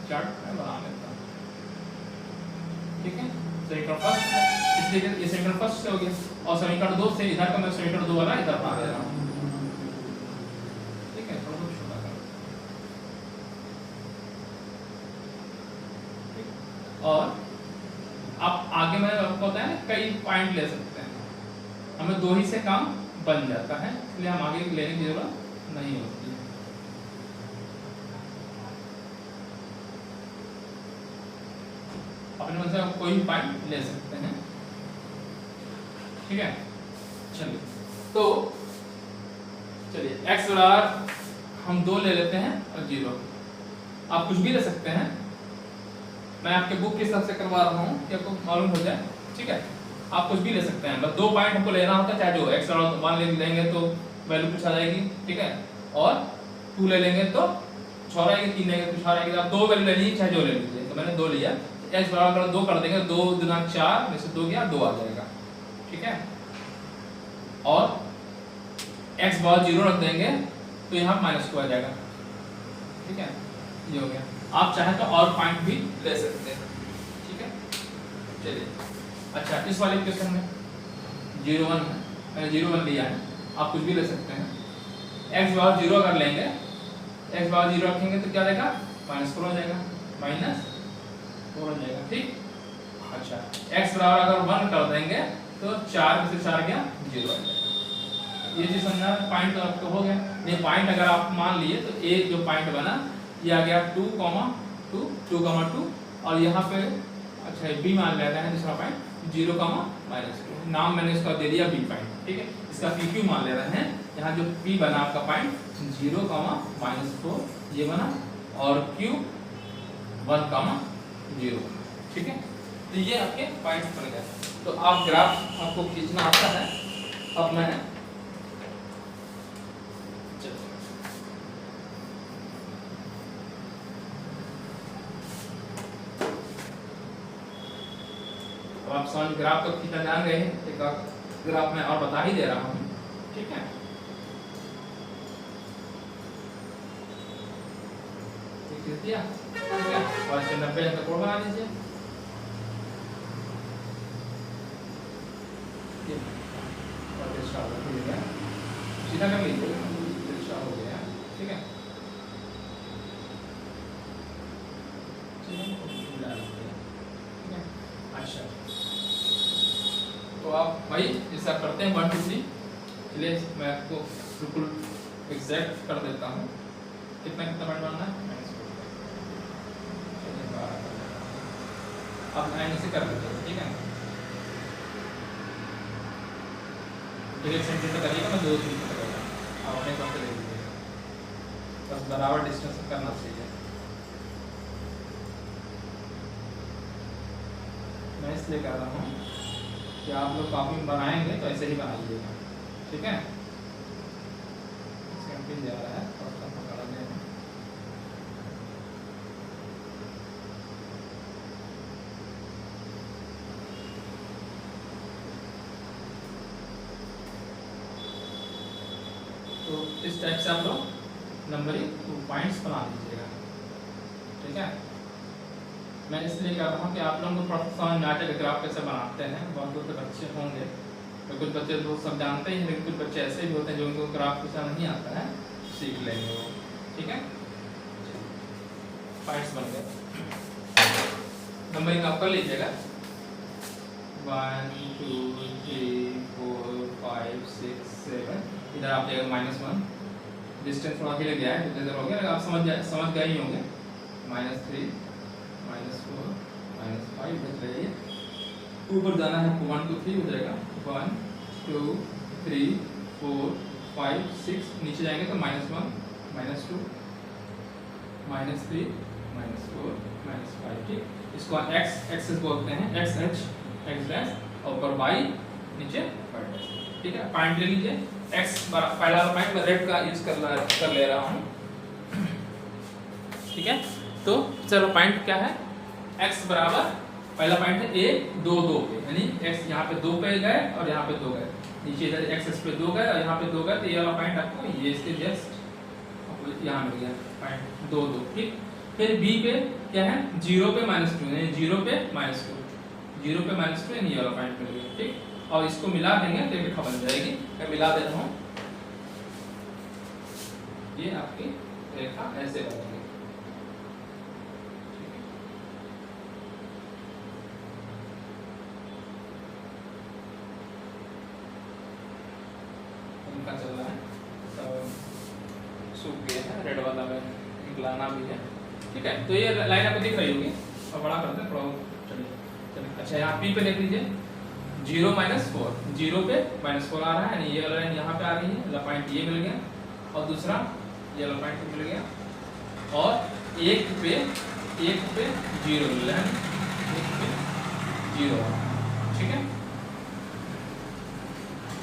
चार्ट मैं बना लेता हूँ, ठीक है। समीकरण फर्स्ट, इसलिए ये समीकरण फर्स्ट से हो गया, और समीकरण 2 से इधर का मैं समीकरण 2 वाला इधर बना दे रहा हूँ, ठीक है। थोड़ा सा छोटा कर, और आप आगे मैंने आपको बताया ना कई पॉइंट ले सकते हैं, हमें 2 ही से काम बन जाता है, इसलिए हम आगे लेने की जरूरत नहीं होती है। अपने मन से कोई भी पॉइंट ले सकते हैं, ठीक है। चलिए, तो चलिए x बराबर हम 2 ले लेते हैं और 0, आप कुछ भी ले सकते हैं, मैं आपके बुक के हिसाब से करवा रहा हूँ कि आपको मालूम हो जाए, ठीक है। आप कुछ भी ले सकते हैं, बस 2 पॉइंट हमको लेना होता है, चाहे जो x बराबर 1 लेंगे तो वैल्यू कुछ आ जाएगी, ठीक है, और 2 ले लेंगे तो 6 रहेगी, 3 लेंगे तो कुछ आ जाएगी, आप 2 वैल्यू ले लीजिए, चाहे जो ले लीजिए, तो मैंने 2 लिया, x बराबर 2 कर देंगे, 2 गुना 4 में से 2 गया, 2 आ जाएगा, ठीक है। और x बराबर 0 रख देंगे तो यहाँ -2 आ जाएगा, ठीक है, ये हो गया। आप चाहे तो और पॉइंट भी ले सकते हैं, ठीक है। चलिए, अच्छा इस वाले क्वेश्चन में 0 1 है, मैंने 0 1 लिया है, आप कुछ भी ले सकते हैं। x बराबर 0 अगर लेंगे, x बराबर 0 रखेंगे तो क्या देगा, -4 हो जाएगा, -4 हो जाएगा, ठीक। अच्छा x बराबर अगर 1 कर देंगे तो 4 में से 4 गया 0 आ जाएगा, ये चीज समझना, पॉइंट तो आपको हो गया। नहीं पॉइंट अगर आप मान लिए तो एक जो पॉइंट बना ये आ गया 2, 2, और यहाँ पे अच्छा b मान लेना है दूसरा पॉइंट 0, -2, नाम मैंने इसका दे दिया b पॉइंट, ठीक है। इसका pq मान ले रहे हैं, यहाँ जो p बना आपका पॉइंट 0, -4 ये बना, और q 1, 0, ठीक है। तो ये आपके पॉइंट बन गए। तो आप ग्राफ आपको खींचना आता है, अब मैं आप समझ ग्राफ को खींचना जान गए हैं, एक ग्राफ में और बता ही दे रहा हूँ, ठीक है। दिया, ठीक है, और 90 का कोड बना लीजिए, सीधा कर लीजिए, हो गया, ठीक है। अच्छा तो आप भाई जैसा करते हैं 1 2 3, चलिए मैं आपको बिल्कुल एग्जैक्ट कर देता हूँ। कितना कितना पॉइंट बनना है -4। अब लाइन इसे कर लेते हैं, ठीक है। डायरेक्ट सेंटर से करिएगा, मैं 2 चीज करूँगा, आप अपने काम से ले लीजिएगा, बस बराबर डिस्टेंस करना चाहिए। मैं इसलिए कह रहा हूँ कि आप लोग कॉपी बनाएंगे तो ऐसे ही बनाइएगा, ठीक है। सैंपल जा रहा है और पकड़ लें। तो इस टाइप से आप लोग नंबरिंग 2 पॉइंट्स बना लीजिएगा, ठीक है। मैं इसलिए कह रहा हूँ कि आप लोगों को थोड़ा समझ में आ जाए ग्राफ कैसे बनाते हैं। बहुत से बच्चे होंगे तो कुछ बच्चे तो सब जानते ही हैं, लेकिन कुछ बच्चे ऐसे भी होते हैं जो उनको ग्राफ कैसा नहीं आता है, सीख लेंगे वो, ठीक है। पॉइंट्स बन गए, नंबरिंग आप कर लीजिएगा 1 2 3 4 5 6 7। इधर आप जाएगा -1, डिस्टेंस थोड़ा हिल गया है, इधर हो गया, आप समझ गए ही होंगे। -3 -4 -5 बच रही है, ऊपर जाना है 1 2 3 हो जाएगा 1 2 3 4 5 6, नीचे जाएंगे तो -1 -2 -3 -4 -5, ठीक। इसको x एक्सिस बोलते हैं, x h x डैश, और ऊपर y नीचे y डैश, ठीक है। पॉइंट ले लीजिए, x पहला पॉइंट मैं रेड का यूज कर ले रहा हूँ, ठीक है। तो चलो पॉइंट क्या है, x बराबर पहला पॉइंट है a 2 2 पे, यानी x यहाँ पे 2 पे गए और यहाँ पे 2 गए, नीचे इधर x पे 2 गए और यहाँ पे 2 गए, तो ये वाला पॉइंट आपको ये इसके जस्ट यहाँ मिल गया पॉइंट 2 2, ठीक। फिर b पे क्या है 0 पे -2, यानी 0 पे -2, 0 पे -2 यानी ये वाला पॉइंट मिल गया, ठीक। और इसको मिला देंगे तो रेखा बन जाएगी। मैं मिला दे रहा हूँ, ये आपकी रेखा ऐसे बनेगी, उनका चल रहा है, तो सूख गया है, रेड वाला में निकलाना भी है, ठीक है। तो ये लाइन आपको दिख रही होगी, और बड़ा करते हैं थोड़ा, चलिए। अच्छा यहाँ पी पे देख लीजिए 0 -4, 0 पे -4 आ रहा है, यानी ये वाला लाइन यहाँ पे आ रही है, वाला पॉइंट ये मिल गया, और दूसरा ये वाला पॉइंट मिल गया, और एक पे 0 मिल रहा है, 1 पे 0, ठीक है।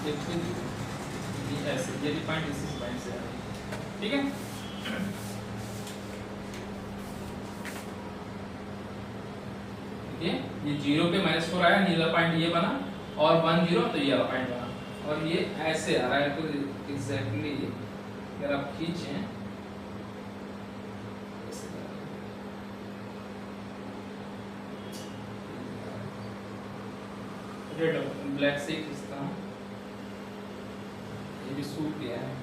एक पे ऐसे ये भी पॉइंट इस पॉइंट से आ रही है, ठीक है। ये 0 पे -4 आया, नीला पॉइंट ये बना, और 1 0 तो ये वाला पॉइंट बना, और ये ऐसे आ रहा है, तो एग्जैक्टली अगर आप खींचें रेड ब्लैक से खींचता हूँ, ये भी सूख गया है,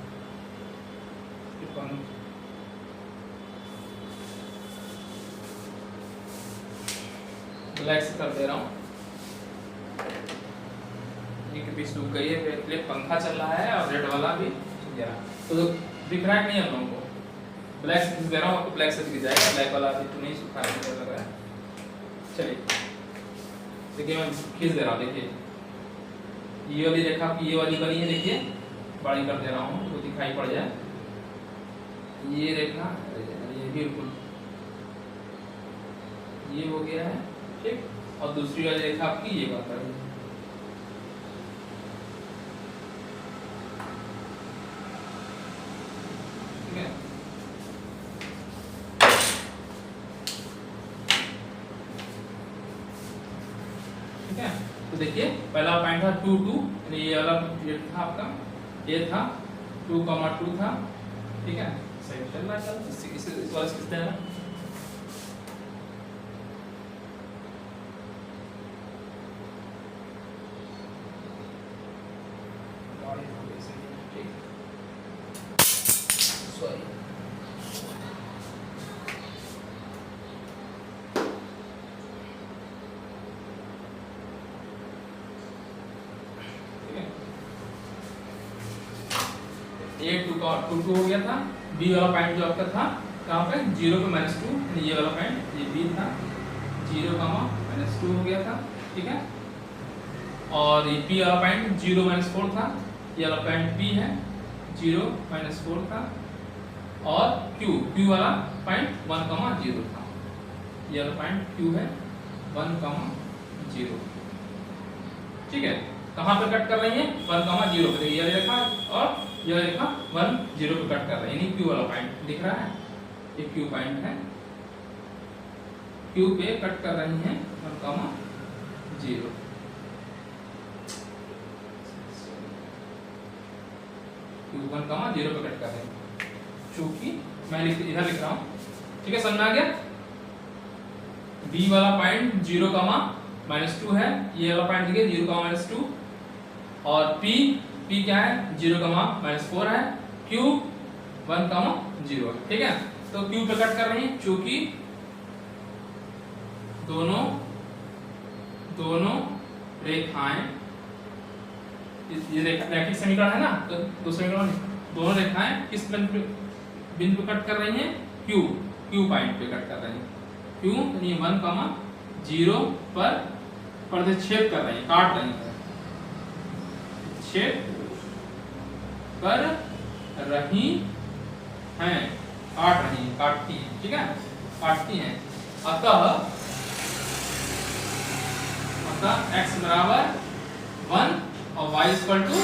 ब्लैक से कर दे रहा हूँ, एक भी सूख गई है, इसलिए पंखा चल रहा है और रेड वाला भी सूख गया, तो दिख रहा है नहीं हम लोगों को, ब्लैक से दे रहा हूँ, आपको ब्लैक से दिख जाएगा, ब्लैक वाला अभी तो नहीं सूखा है, मुझे लग रहा है। चलिए देखिए मैं खींच दे रहा हूँ, देखिए ये वाली रेखा की ये वाली बनी है, देखिए बड़ी कर दे रहा हूँ तो दिखाई पड़ जाए, ये रेखा ये बिल्कुल ये हो गया है, ठीक। और दूसरी वाली रेखा आपकी ये बात है, ठीक है। ठीक है, तो देखिए पहला पॉइंट था 2 2, यानी ये वाला ये था आपका, ये था 2, 2 था, ठीक है। सही चल रहा है, इस वाले से कितना है ना, सॉरी ये 2 का 2 2 हो गया था, बी वाला पॉइंट जो आपका था कहाँ पे 0 पे -2, ये वाला पॉइंट ये बी था, 0, -2 हो गया था, ठीक है। और ये पी वाला पॉइंट 0, -4 था, ये वाला पॉइंट पी है 0, -4 था। और क्यू वाला पॉइंट 1, 0 था, ये वाला पॉइंट क्यू है 1, 0, ठीक है। कहाँ पे कट कर रही है 1, 0 पे, ये रेखा और यह रेखा 1, 0 पे कट कर रही है, यानी क्यू वाला पॉइंट दिख रहा है, ये क्यू पॉइंट है, क्यू पे कट कर रही है 1, 0। क्यू 1, 0 पे कट कर रहे हैं, चूंकि मैं इधर लिख रहा हूँ, ठीक है, समझ में आ गया। बी वाला पॉइंट 0, -2 है, ये वाला पॉइंट देखिए 0, -2। और पी क्या है 0, -4 है, क्यू 1, 0 है, ठीक है। तो क्यू पे कट कर रही है, चूंकि दोनों रेखाएं, ये रैखिक समीकरण है ना, तो दूसरे समीकरण दोनों रेखाएं किस बिंदु पे कट कर रही हैं, क्यू पॉइंट पे कट कर रही हैं, क्यू यानी 1, 0 पर प्रतिच्छेद कर रही है, काट रही है, छेद कर रही हैं, काटती हैं, ठीक है, काटती हैं। अतः x बराबर 1 और y इक्वल टू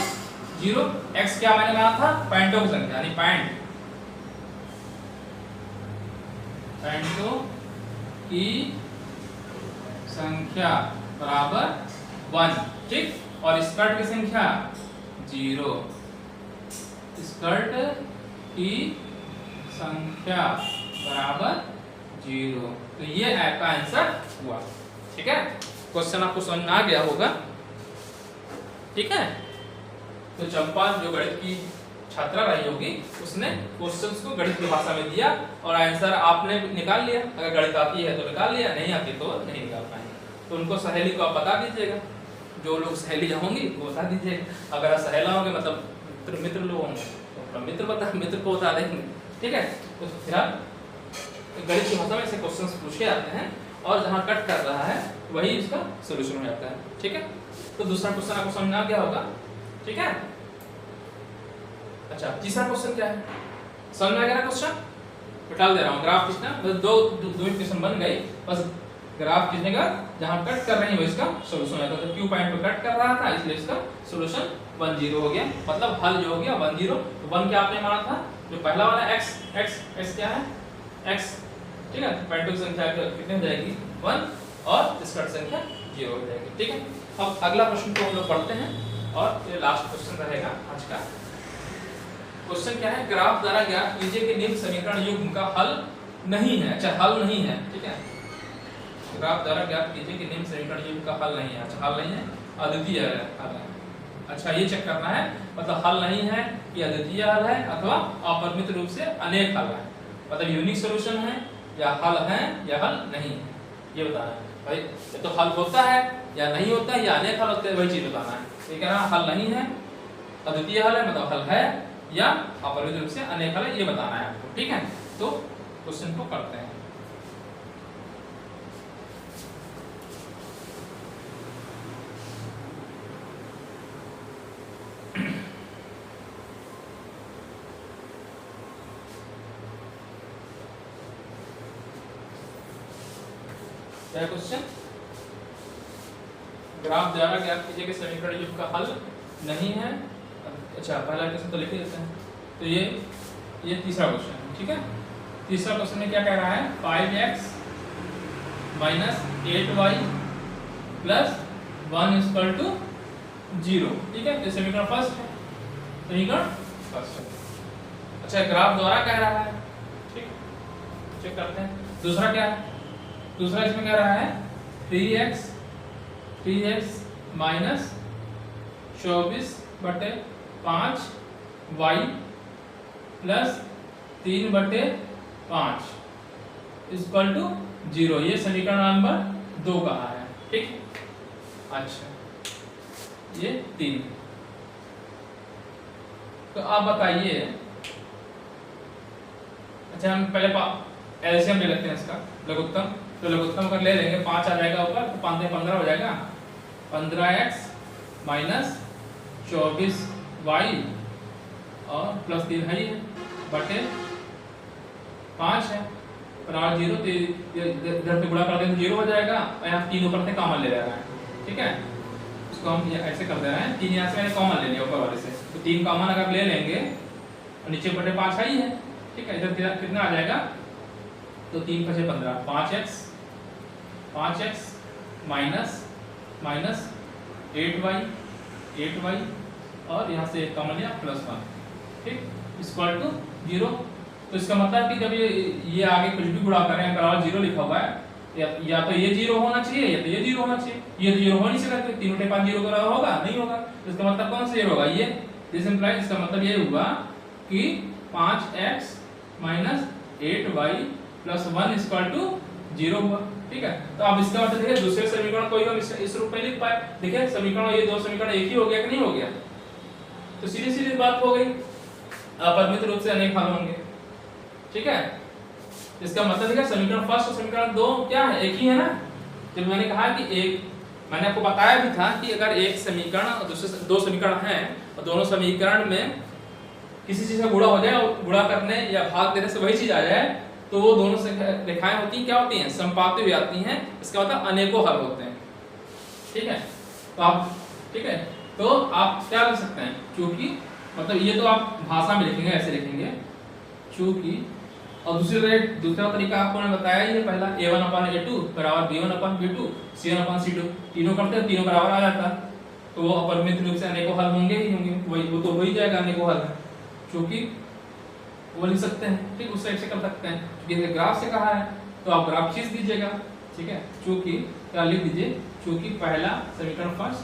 0। x क्या मैंने माना था, पॉइंटों की संख्या, यानी पॉइंटों की संख्या बराबर 1, ठीक। और स्कर्ट की संख्या 0, स्कर्ट की संख्या बराबर 0। तो ये आपका आंसर हुआ, ठीक है। क्वेश्चन आपको समझ में आ गया होगा, ठीक है। तो चंपा जो गणित की छात्रा रही होगी, उसने क्वेश्चंस को गणित की भाषा में दिया और आंसर आपने निकाल लिया। अगर गणित आती है तो निकाल लिया, नहीं आती तो नहीं निकाल पाएंगे। तो उनको सहेली को आप बता दीजिएगा, जो लोग सहेली होंगी वो बता दीजिएगा। अगर आप सहेला होंगे मतलब मित्र लोग होंगे तो मित्र को बता देंगे, ठीक है। तो फिर आप गणित की भाषा में ऐसे क्वेश्चंस पूछे जाते हैं और जहाँ कट कर रहा है वही इसका सोल्यूशन हो जाता है, ठीक है। तो दूसरा क्वेश्चन आपको समझ आ गया होगा, ठीक है। अच्छा, तीसरा क्वेश्चन क्या है, समझ में आ गया क्वेश्चन? डाल दे रहा हूँ ग्राफ खींचना, बस दो इक्वेशन बन गई, बस ग्राफ खींचने का जहाँ कट कर रहे हैं वो इसका सोल्यूशन हो जाता है। तो क्यू पॉइंट पे कट कर रहा था इसलिए इसका सोल्यूशन 1, 0 हो गया, मतलब हल जो हो गया 1, 0। तो 1 क्या आपने माना था, जो पहला वाला x क्या है x, ठीक है। पॉइंटों की संख्या कितनी हो जाएगी 1 और स्कर्ट संख्या 0 हो जाएगी, ठीक है। अब अगला प्रश्न को हम लोग पढ़ते हैं और ये लास्ट क्वेश्चन रहेगा आज का। क्वेश्चन क्या है, ग्राफ द्वारा ज्ञात कीजिए कि निम्न समीकरण युग्म का हल नहीं है। अच्छा, हल नहीं है, ठीक है। ग्राफ द्वारा ज्ञात कीजिए कि निम्न समीकरण युग्म का हल नहीं है। अच्छा, हल नहीं है, अद्वितीय हल है। अच्छा, ये चेक करना है, मतलब हल नहीं है कि अद्वितीय हल है अथवा अपरिमित रूप से अनेक हल है, मतलब यूनिक सॉल्यूशन है या हल है या हल नहीं है, ये बताना है भाई। ये तो हल होता है या नहीं होता है या अनेक हल होते हैं, वही चीज बताना है। तो ये कह रहा हल नहीं है, अद्वितीय हल है, मतलब हल है या अपरिमित रूप से अनेक हल है, ये बताना है आपको, ठीक है। तो क्वेश्चन को करते हैं। क्या क्वेश्चन, ग्राफ द्वारा ज्ञात कीजिए कि समीकरण युग्म का हल नहीं है। अच्छा, पहला क्वेश्चन तो लिख देते हैं। तो ये तीसरा क्वेश्चन है, ठीक है। तीसरा क्वेश्चन में क्या कह रहा है, 5x - 8y + 1 = 0, ठीक है। तो समीकरण फर्स्ट है, समीकरण फर्स्ट है। अच्छा, ग्राफ द्वारा कह रहा है, ठीक, चेक करते हैं। दूसरा क्या है, दूसरा इसमें कह रहा है 3x - 24/5y + 3/5 = 0। ये समीकरण नंबर 2 कहा है, ठीक। अच्छा, ये 3। तो आप बताइए अच्छा हम पहले एलसीएम ले लेते हैं इसका, लघुत्तम। तो लघुत्तम अगर ले लेंगे 5 आ जाएगा ऊपर, तो 5 में 15 हो जाएगा, 15x माइनस 24y और प्लस 3 है बटे 5 है, बराबर 0। तो इधर पे गुणा कर दें तो 0 हो जाएगा, और यहाँ 3 ऊपर से कॉमन ले रहा है, ठीक है। उसको हम ऐसे कर दे रहे हैं, 3 यहाँ से मैंने कॉमन ले लिया ऊपर वाले से, तो 3 कॉमन अगर ले लेंगे और नीचे बटे 5 है ही है, ठीक है। इधर कितना आ जाएगा, तो 3 5 15, 5x माइनस 8y और यहाँ से कॉमन लिया +1, ठीक, इक्वल टू 0। तो इसका मतलब कि जब ये आगे कुछ भी गुणा करें, अगर 0 लिखा हुआ है, या तो ये 0 होना चाहिए या तो ये 0 होना चाहिए। ये तो 0 हो नहीं सकता, 3 बटे 5 0 बराबर होगा नहीं होगा। तो इसका मतलब कौन सा 0 होगा, ये। दिस इंप्लाइज, इसका मतलब ये हुआ कि 5x minus 8y plus 1 equal to 0 हुआ, ठीक है। तो अब इसका मतलब देखिए दूसरे समीकरण को ही हम इस रूप में लिख पाए। देखिए समीकरण, ये दो समीकरण एक ही हो गया कि नहीं हो गया, तो सीधी सीधी बात हो गई, अपरिमित रूप से अनेक हल होंगे, ठीक है। इसका मतलब है समीकरण फर्स्ट और समीकरण 2 क्या है, एक ही है ना। जब मैंने कहा कि मैंने आपको बताया भी था कि अगर एक समीकरण और दूसरे 2 समीकरण हैं और दोनों समीकरण में किसी चीज का गुणा हो जाए और गुणा करने या भाग देने से वही चीज आ जाए, तो वो दोनों से रेखाएं होती हैं, क्या होती हैं, संपाती हुई आती हैं। इसका मतलब अनेकों हल होते हैं, ठीक है। तो आप, ठीक है, तो आप क्या लिख सकते हैं, क्योंकि मतलब ये तो आप भाषा में लिखेंगे, ऐसे लिखेंगे क्योंकि। और दूसरा तरीका आपको मैंने बताया ही है, पहला a1/a2 बराबर b1/b2 c1/c2, तीनों करते हैं, तीनों बराबर आ जाता, तो वो अपरिमित रूप से अनेकों हल होंगे ही होंगे, वही वो तो हो ही जाएगा अनेकों हल, क्योंकि वो लिख सकते हैं, ठीक, उस टाइप से कर सकते हैं। क्योंकि ग्राफ से कहा है तो आप ग्राफ खींच दीजिएगा, ठीक है। क्योंकि क्या लिख दीजिए, क्योंकि पहला समीकरण फर्स्ट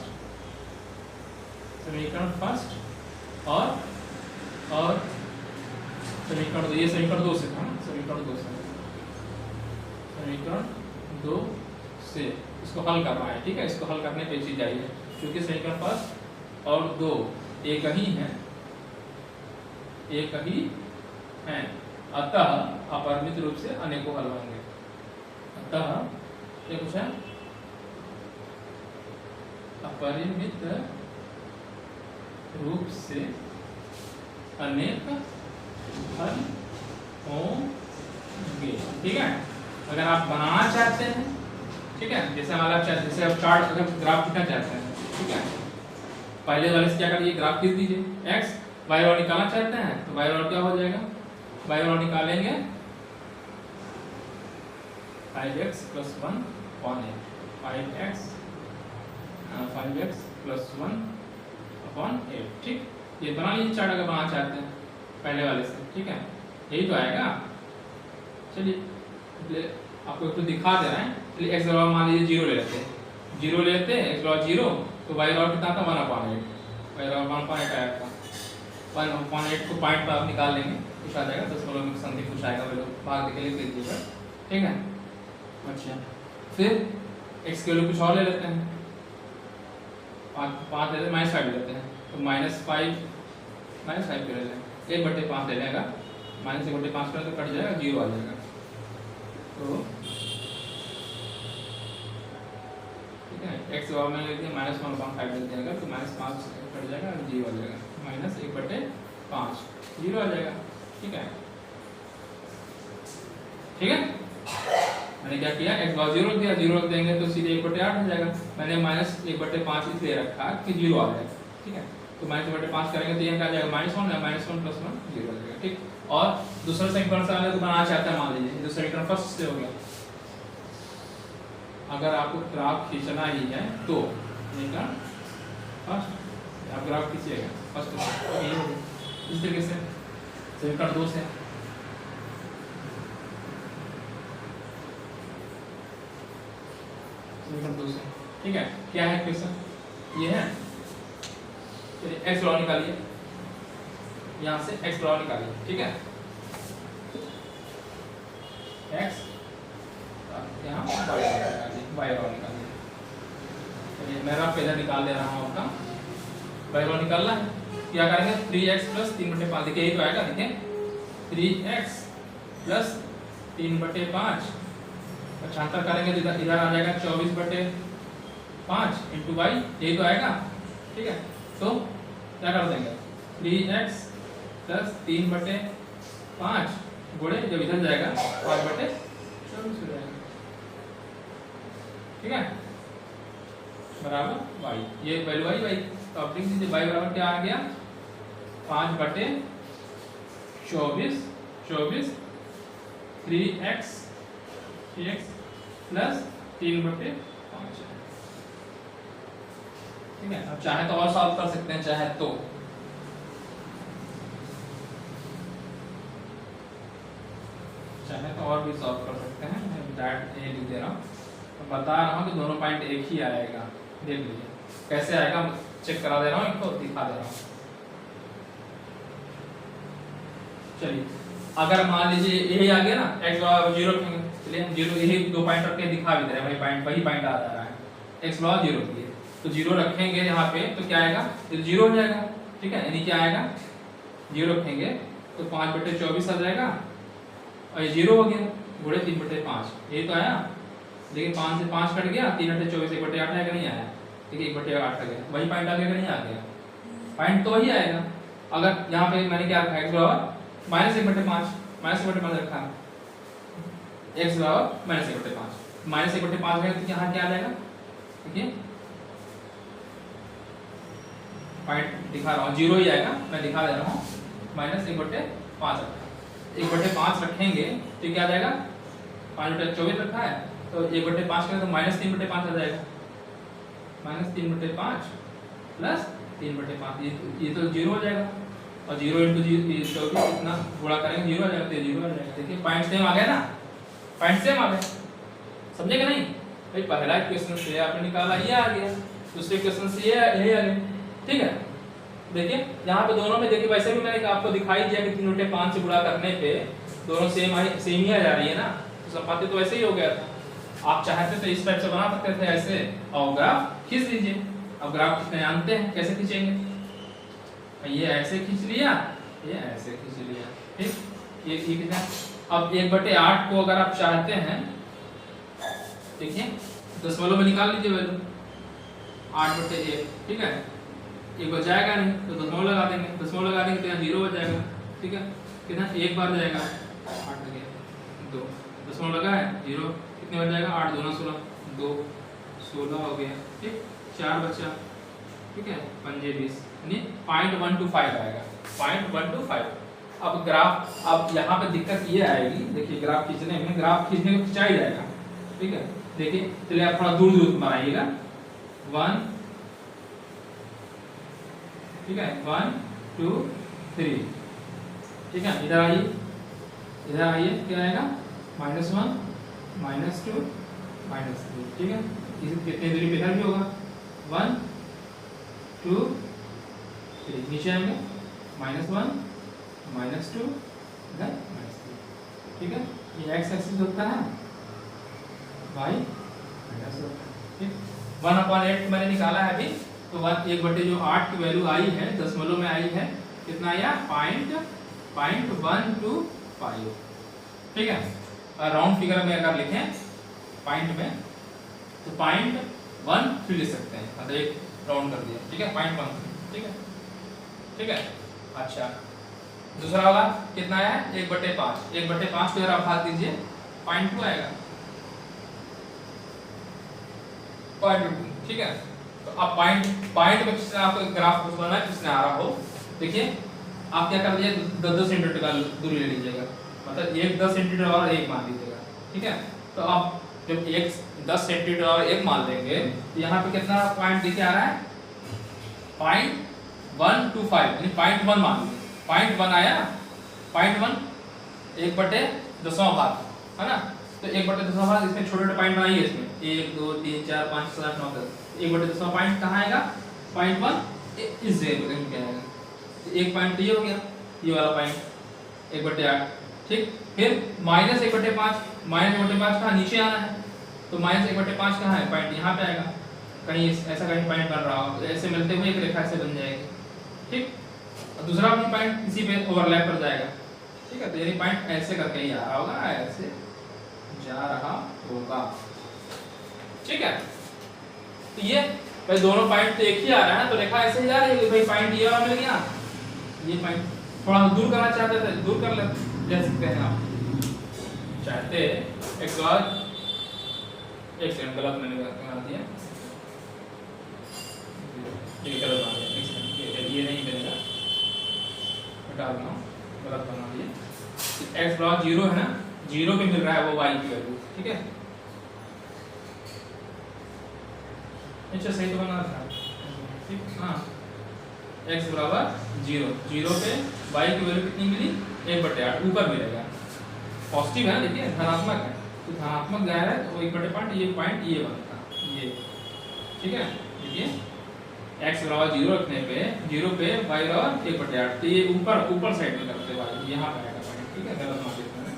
और समीकरण, ये समीकरण 2 से था, समीकरण 2 से इसको हल करना है, ठीक है। इसको हल करने पे चीज आई है, क्योंकि समीकरण फर्स्ट और 2 एक ही हैं, अतः अपरिमित रूप से अनेकों हल होंगे। अतः ये कुछ है, अपरिमित रूप से अनेक हल होंगे, ठीक है। अगर आप बनाना चाहते हैं, ठीक है, जैसे जैसे आप चार्ट अगर ग्राफ खींचना चाहते हैं, ठीक है, पहले वाले से क्या करिए, ग्राफ खींच दीजिए। x y और निकालना चाहते हैं तो y और क्या हो जाएगा, y और निकालेंगे 5x + 1 अपॉन 8, 5x + 1 अपॉन 8, ठीक। ये बना लीजिए चार्ट अगर बनाना चाहते हैं पहले वाले से, ठीक है, यही तो आएगा। चलिए आपको तो दिखा दे रहे हैं। चलिए x बराबर मान लीजिए 0 ले लेते हैं, 0 लेते हैं, x बराबर 0, तो y बराबर कितना था, 1/8, y बराबर 1/8 आया था। 1/8 को पॉइंट पर आप निकाल लेंगे, कुछ आ जाएगा, दशमलव में संधि कुछ आएगा, वो लोग भाग के लिख दीजिएगा, ठीक है। अच्छा, फिर x के लिए कुछ और ले लेते हैं, 5 ले लेते हैं, -5 ले लेते हैं, तो -5 ले लें, 1/5 ले लेगा, -1/5 करें तो कट जाएगा, 0 आ जाएगा। तो ठीक है, x बराबर में लेते हैं -1/5 ले जाएगा, तो -5 कट जाएगा, 0 आ जाएगा, -1/5 0 आ जाएगा, ठीक है। ठीक है, मैंने क्या किया, x बराबर 0 दिया, 0 रख देंगे तो सीधे 1/8 हो जाएगा। मैंने -1/5 इसलिए रखा कि 0 आ जाएगा, ठीक है। तो -1/5 करेंगे तो ये क्या आ जाएगा, -1 है, -1 + 1 0 आ जाएगा, ठीक। और दूसरा समीकरण से अगर बनाना चाहते हैं, मान लीजिए जो समीकरण फर्स्ट से हो गया, अगर आपको ग्राफ खींचना ही है तो समीकरण फर्स्ट आप ग्राफ खींचिएगा फर्स्ट इस तरीके से, समीकरण 2 से समीकरण 2 से, ठीक है। क्या है क्वेश्चन, ये है, चलिए x बराबर निकालिए, यहाँ से x बराबर निकालिए, ठीक है। x यहाँ y बराबर निकालिए, चलिए मैं रफ इधर निकाल दे रहा हूँ आपका। y बराबर निकालना है, क्या करेंगे, 3x + 3/5, देखिए यही तो आएगा, देखिए 3x प्लस 3/5 पचहत्तर करेंगे तो इधर आ जाएगा 24/5 इंटू वाई, यही तो आएगा। ठीक है, तो क्या कर देंगे 3x प्लस 3/5 गुणे जब इधर जाएगा 5/24 हो जाएगा। ठीक है, बराबर y, ये वैल्यू आई y, तो अब लिख दीजिए y बराबर क्या आ गया 5/24 3x प्लस 3/5। ठीक है, अब चाहे तो और सॉल्व कर सकते हैं, चाहे तो और भी सॉल्व कर सकते हैं। मैं डायरेक्ट ये लिख दे रहा हूँ, तो बता रहा हूँ कि दोनों पॉइंट एक ही आएगा। देख लीजिए कैसे आएगा, चेक करा दे रहा हूँ, इनको दिखा दे रहा हूँ। चलिए, अगर मान लीजिए यही आ गया ना x बराबर 0 रखेंगे, चलिए हम 0 यही दो पॉइंट रख के दिखा भी दे रहे हैं, वही पॉइंट आ रहा है x बराबर 0 के लिए, तो 0 रखेंगे यहाँ पे तो क्या आएगा, तो 0 हो जाएगा। ठीक है, यानी क्या आएगा 0 रखेंगे तो 5/24 आ जाएगा और ये 0 हो गया गुणे 3/5, यही तो आया। देखिए 5 से 5 कट गया, 3/24 1/8 आएगा, नहीं आया। देखिए 1/8 आ गया, वही पॉइंट आ गया, नहीं आ गया, पॉइंट तो वही आएगा। अगर यहाँ पे मैंने क्या रखा है x बराबर -1/5 रखा है, x बराबर -1/5 है, तो यहाँ क्या आ जाएगा, देखिए पॉइंट दिखा रहा हूँ 0 ही आएगा, मैं दिखा दे रहा हूँ -1/5 रखा, 1/5 रखेंगे तो क्या आ जाएगा 5/24 रखा है, तो 1/5 करें तो -3/5 आ जाएगा, -3/5 प्लस 3/5, ये तो 0 हो जाएगा, और 0 इंटू 24 इतना गुणा करेंगे 0 आ जाएगा, तो 0 आ जाएगा। देखिए पॉइंट सेम आ गया ना, पॉइंट सेम आ गया, समझे कि नहीं भाई। पहला क्वेश्चन से आपने निकाला ये आ गया, दूसरे क्वेश्चन से ये आ गया। ठीक है, देखिए यहाँ पे दोनों में देखिए वैसे भी मैंने आपको दिखाई दिया कि 3/5 से गुणा करने पे दोनों सेम ही आ जा रही है ना, तो संपाद्य तो वैसे ही हो गया था। आप चाहते तो इस टाइप से बना सकते थे ऐसे, और ग्राफ खींच लीजिए। अब ग्राफ खींचना जानते हैं, कैसे खींचेंगे, ये ऐसे खींच लिया, ये ऐसे खींच लिया। ठीक, ये कितना, अब 1/8 को अगर आप चाहते हैं, देखिए दशमलव में निकाल लीजिए वैल्यू 8/1। ठीक है, एक बार जाएगा नहीं तो दशमलव लगा देंगे, तो यहाँ 0 हो जाएगा। ठीक है, कितना एक बार जाएगा 8 लगे 2, दशमलव लगा है 0, कितने बार जाएगा 8 दूना 16, 2 16 हो गया। ठीक, 4 बचा। ठीक है, 5 20, यानी 0.125 आएगा, 0.125। अब ग्राफ, अब यहाँ पे दिक्कत ये आएगी, देखिए ग्राफ खींचने में खिंचा ही जाएगा। ठीक है, देखिए चलिए आप थोड़ा दूर बनाइएगा, 1, ठीक है 1 2 3। ठीक है, इधर आइए, क्या आएगा -1 -2 -3। ठीक है, कितने दूरी पे इधर भी होगा 1 2 3, नीचे आएंगे -1 -2 इधर -3। ठीक है, ये x एक्सिस होता है, y ठीक 1/8 मैंने निकाला है अभी, तो 1/8 की वैल्यू आई है, दशमलव में आई है, कितना आया 0.125। ठीक है, राउंड फिगर में अगर लिखें पॉइंट में तो 0.1 फिर ले सकते हैं, मतलब एक राउंड कर दिया। ठीक है, 0.1। ठीक है, अच्छा दूसरा वाला कितना है 1/5, 1/5 को जरा भाग दीजिए 0.2 आएगा, 0.2। ठीक है, तो अब पॉइंट में किसने आपको ग्राफ बनाना है, किसने आ रहा हो, देखिए आप क्या कर लीजिए 10 सेंटीमीटर का दूरी ले लीजिएगा, मतलब 10 सेंटीमीटर और 1 मान लीजिएगा। ठीक है, तो आप जब 10 सेंटीमीटर और 1 मान लेंगे तो यहाँ पे कितना पॉइंट दिखे आ रहा है 0.125, यानी 0.1 मान लीजिए, 0.1 आया, 0.1 1/10 भाग है ना, तो 1/10 भाग, इसमें छोटे-छोटे पॉइंट बनाइए, इसमें 1 2 3 4 5 6 7 9 10, 1/10 पॉइंट कहाँ आएगा 0.1 इस जगह पे क्या आएगा, एक पॉइंट ये हो गया, ये वाला पॉइंट 1/8। ठीक, फिर -1/5 कहाँ नीचे आना है, तो -1/5 कहाँ है पॉइंट यहाँ पे आएगा, कहीं ऐसा कहीं पॉइंट बन रहा हो, तो ऐसे मिलते हुए एक रेखा से बन जाएगी। ठीक, और दूसरा भी पॉइंट इसी पे ओवरलैप कर जाएगा। ठीक ठीक है। तो यानी पॉइंट ऐसे करके ही आ रहा होगा, ऐसे जा रहा होगा, ठीक है। तो ये भाई दोनों पॉइंट तो एक ही आ रहा है, तो रेखा ऐसे ही जा रही है भाई, पॉइंट ये वाला मिल गया, ये पॉइंट थोड़ा दूर करना चाहते थे, दूर कर ले सकते हैं आप चाहते। एक बार एक सेकंड, गलत मैंने बना दिया, ये गलत बना दिया, एक सेकंड, ये नहीं मिलेगा, हटा देना, गलत बना दिया। एक्स बराबर 0 है ना, 0 पे मिल रहा है वो y की वैल्यू, ठीक है। अच्छा सही तो बना था, ठीक। हाँ x बराबर 0, 0 पे y की वैल्यू कितनी मिली, 1/8, ऊपर मिलेगा, पॉजिटिव है, देखिए धनात्मक है, तो धनात्मक गया है तो 1/5, ये पॉइंट ये बनता, ये ठीक है। देखिए x बराबर 0 रखने पे 0 पे y बराबर 1/8, तो ये ऊपर साइड में करते y, यहाँ पे आएगा पॉइंट, ठीक है, गलत मान लेते हैं,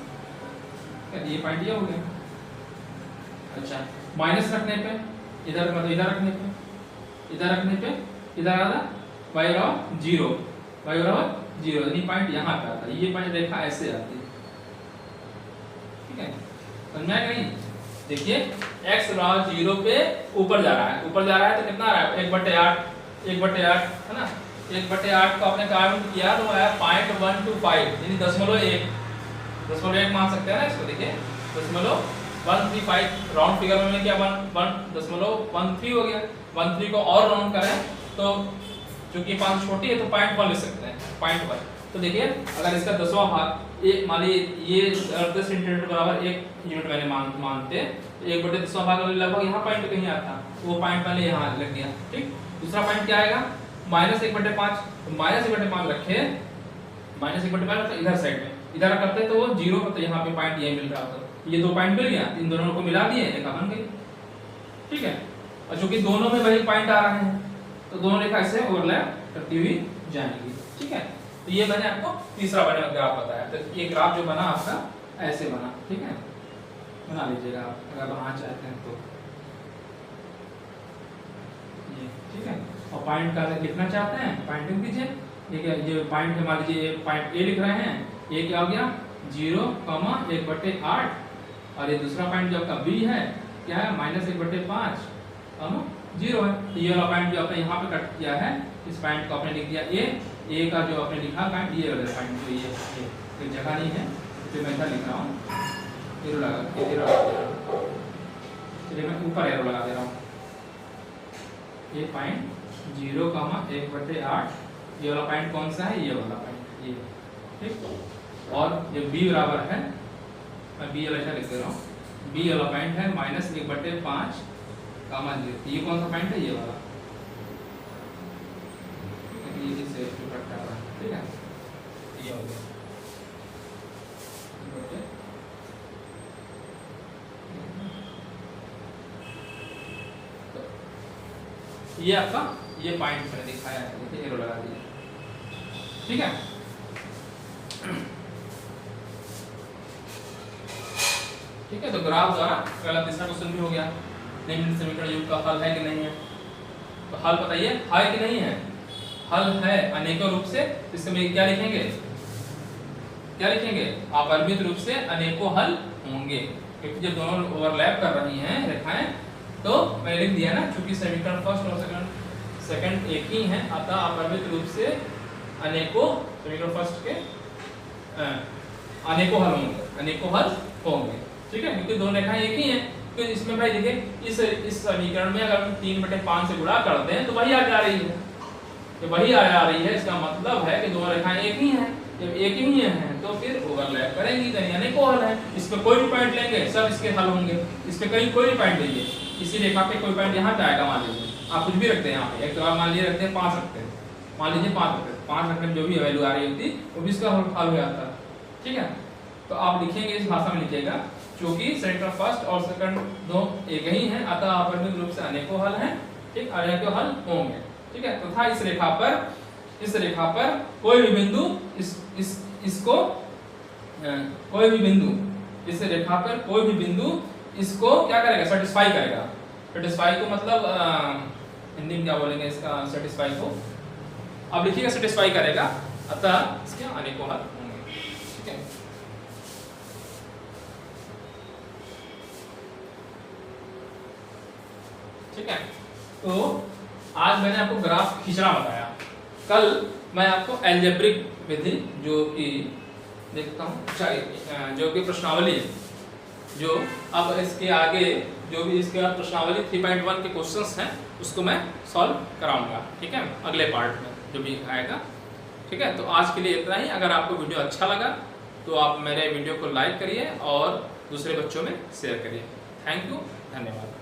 ये पॉइंट ये हो गया। अच्छा माइनस रखने पे इधर, मतलब इधर रखने पे, इधर रखने पे इधर आ रहा y बराबर 0, y बराबर 0, यानी पॉइंट यहाँ पे आता है, ये पॉइंट रेखा ऐसे आती है, ठीक है, समझ में आया नहीं। देखिए x बराबर 0 पे ऊपर जा रहा है, ऊपर जा रहा है तो कितना आ रहा है, 1/8 है ना, 1/8 को आपने कार्बन किया तो आया 0.125, यानी 0.1 मान सकते हैं ना इसको, देखिए 0.135, राउंड फिगर में क्या 1.13 हो गया, 13 को और राउंड करें तो चूंकि 5 छोटी है तो 0.1 ले सकते हैं, 0.1। तो देखिए अगर इसका 10वां भाग, एक मान लीजिए ये 10 सेंटीमीटर बराबर 1 यूनिट मैंने मानते, 1/10वां भाग लगभग यहाँ पॉइंट कहीं आता, वो पॉइंट पहले यहाँ लग गया, ठीक। दूसरा पॉइंट क्या आएगा, -1/5, तो -1/5 रखे, -1/5 तो इधर साइड में, इधर करते तो वो 0, तो यहाँ पे पॉइंट ये मिल रहा होता, ये दो पॉइंट मिल गया, इन दोनों को मिला दिए, रेखा बन गई, ठीक है। और चूंकि दोनों में वही पॉइंट आ रहे हैं तो दोनों रेखा ऐसे ओवरलैप करती हुई जाएंगी, ठीक है। तो ये मैंने आपको तीसरा बना ग्राफ बताया, तो ये ग्राफ जो बना आपका ऐसे बना, ठीक है, बना लीजिएगा आप अगर बनाना चाहते हैं तो, ये ठीक है। और पॉइंट का लिखना चाहते हैं, पॉइंटिंग कीजिए, ठीक है, ये पॉइंट है, मान लीजिए पॉइंट ए लिख रहे हैं, ये क्या हो गया 0, 1/8, और ये दूसरा पॉइंट जो आपका बी है क्या है, -1/5, 0 है, तो ये वाला पॉइंट जो आपने यहाँ पे कट किया है, इस पॉइंट को आपने लिख दिया ए का जो आपने लिखा पॉइंट, ये वाला पॉइंट जो ये कोई जगह नहीं है, तो मैं इधर लिख रहा हूँ, एरो लगा, चलिए मैं ऊपर एरो लगा दे रहा हूँ, ये पॉइंट 0, 1/8, ये वाला पॉइंट कौन सा है, ये वाला पॉइंट, ये, ठीक। और ये बी बराबर है, मैं बी वाला लिख दे रहा हूँ, बी वाला पॉइंट है -1/5, 0, ये कौन सा पॉइंट है, ये वाला, ये इससे कट कर रहा है, ठीक है, ये हो गया, ये आपका ये पॉइंट मैंने दिखाया है, देखिए एरो लगा दिया, ठीक है। ठीक है, तो ग्राफ द्वारा पहला तीसरा क्वेश्चन भी हो गया, निम्न समीकरण युग का हल है कि नहीं है, तो हल बताइए है कि नहीं है, हल है अनेकों रूप से, इसमें क्या लिखेंगे, अपरिमित रूप से अनेकों हल होंगे, क्योंकि जब दोनों ओवरलैप कर रही हैं रेखाएं, तो मैंने लिख दिया ना, क्योंकि समीकरण फर्स्ट और सेकंड एक ही है, अतः अपरिमित रूप से अनेकों, समीकरण फर्स्ट के अनेकों हल होंगे, ठीक है, क्योंकि दोनों रेखाएं एक ही हैं। तो इसमें भाई देखिए इस समीकरण में अगर हम 3/5 से गुणा करते हैं तो वही आ जा रही है, तो वही आ जा रही है, इसका मतलब है कि दोनों रेखाएं एक ही हैं, जब एक ही हैं तो फिर ओवरलैप करेंगी, तो यानी को हल है, इस पे कोई भी पॉइंट लेंगे सब इसके हल होंगे, इस पे कहीं कोई भी पॉइंट लीजिए, इसी रेखा पे कोई पॉइंट यहाँ पे आएगा, मान लीजिए आप कुछ भी रखते हैं यहाँ पे, एक तो आप मान लीजिए रखते हैं 5 रखते हैं, मान लीजिए 5 रखने में जो भी वैल्यू आ रही होती वो भी इसका हल हो जाता है, ठीक है। तो आप लिखेंगे इस भाषा में लिखिएगा, क्योंकि समीकरण फर्स्ट और सेकंड दो एक ही हैं, अतः अपरिमित रूप से अनेकों हल हैं, ठीक, अनेकों हल होंगे, ठीक है। तथा इस रेखा पर कोई भी बिंदु इसको कोई भी बिंदु इस रेखा पर कोई भी बिंदु इसको क्या करेगा, सेटिस्फाई करेगा, सेटिस्फाई को मतलब हिंदी में क्या बोलेंगे इसका, सेटिस्फाई को अब लिखिएगा सेटिस्फाई करेगा, अतः इसके अनेकों हल होंगे, ठीक ठीक है। ठीक है, तो आज मैंने आपको ग्राफ खींचना बताया। कल मैं आपको एल्जेब्रिक विधि जो कि देखता हूँ जो कि प्रश्नावली है, जो अब इसके आगे जो भी इसके बाद प्रश्नावली 3.1 के क्वेश्चंस हैं उसको मैं सॉल्व कराऊंगा। ठीक है, अगले पार्ट में जो भी आएगा। ठीक है, तो आज के लिए इतना ही। अगर आपको वीडियो अच्छा लगा तो आप मेरे वीडियो को लाइक करिए और दूसरे बच्चों में शेयर करिए। थैंक यू, धन्यवाद।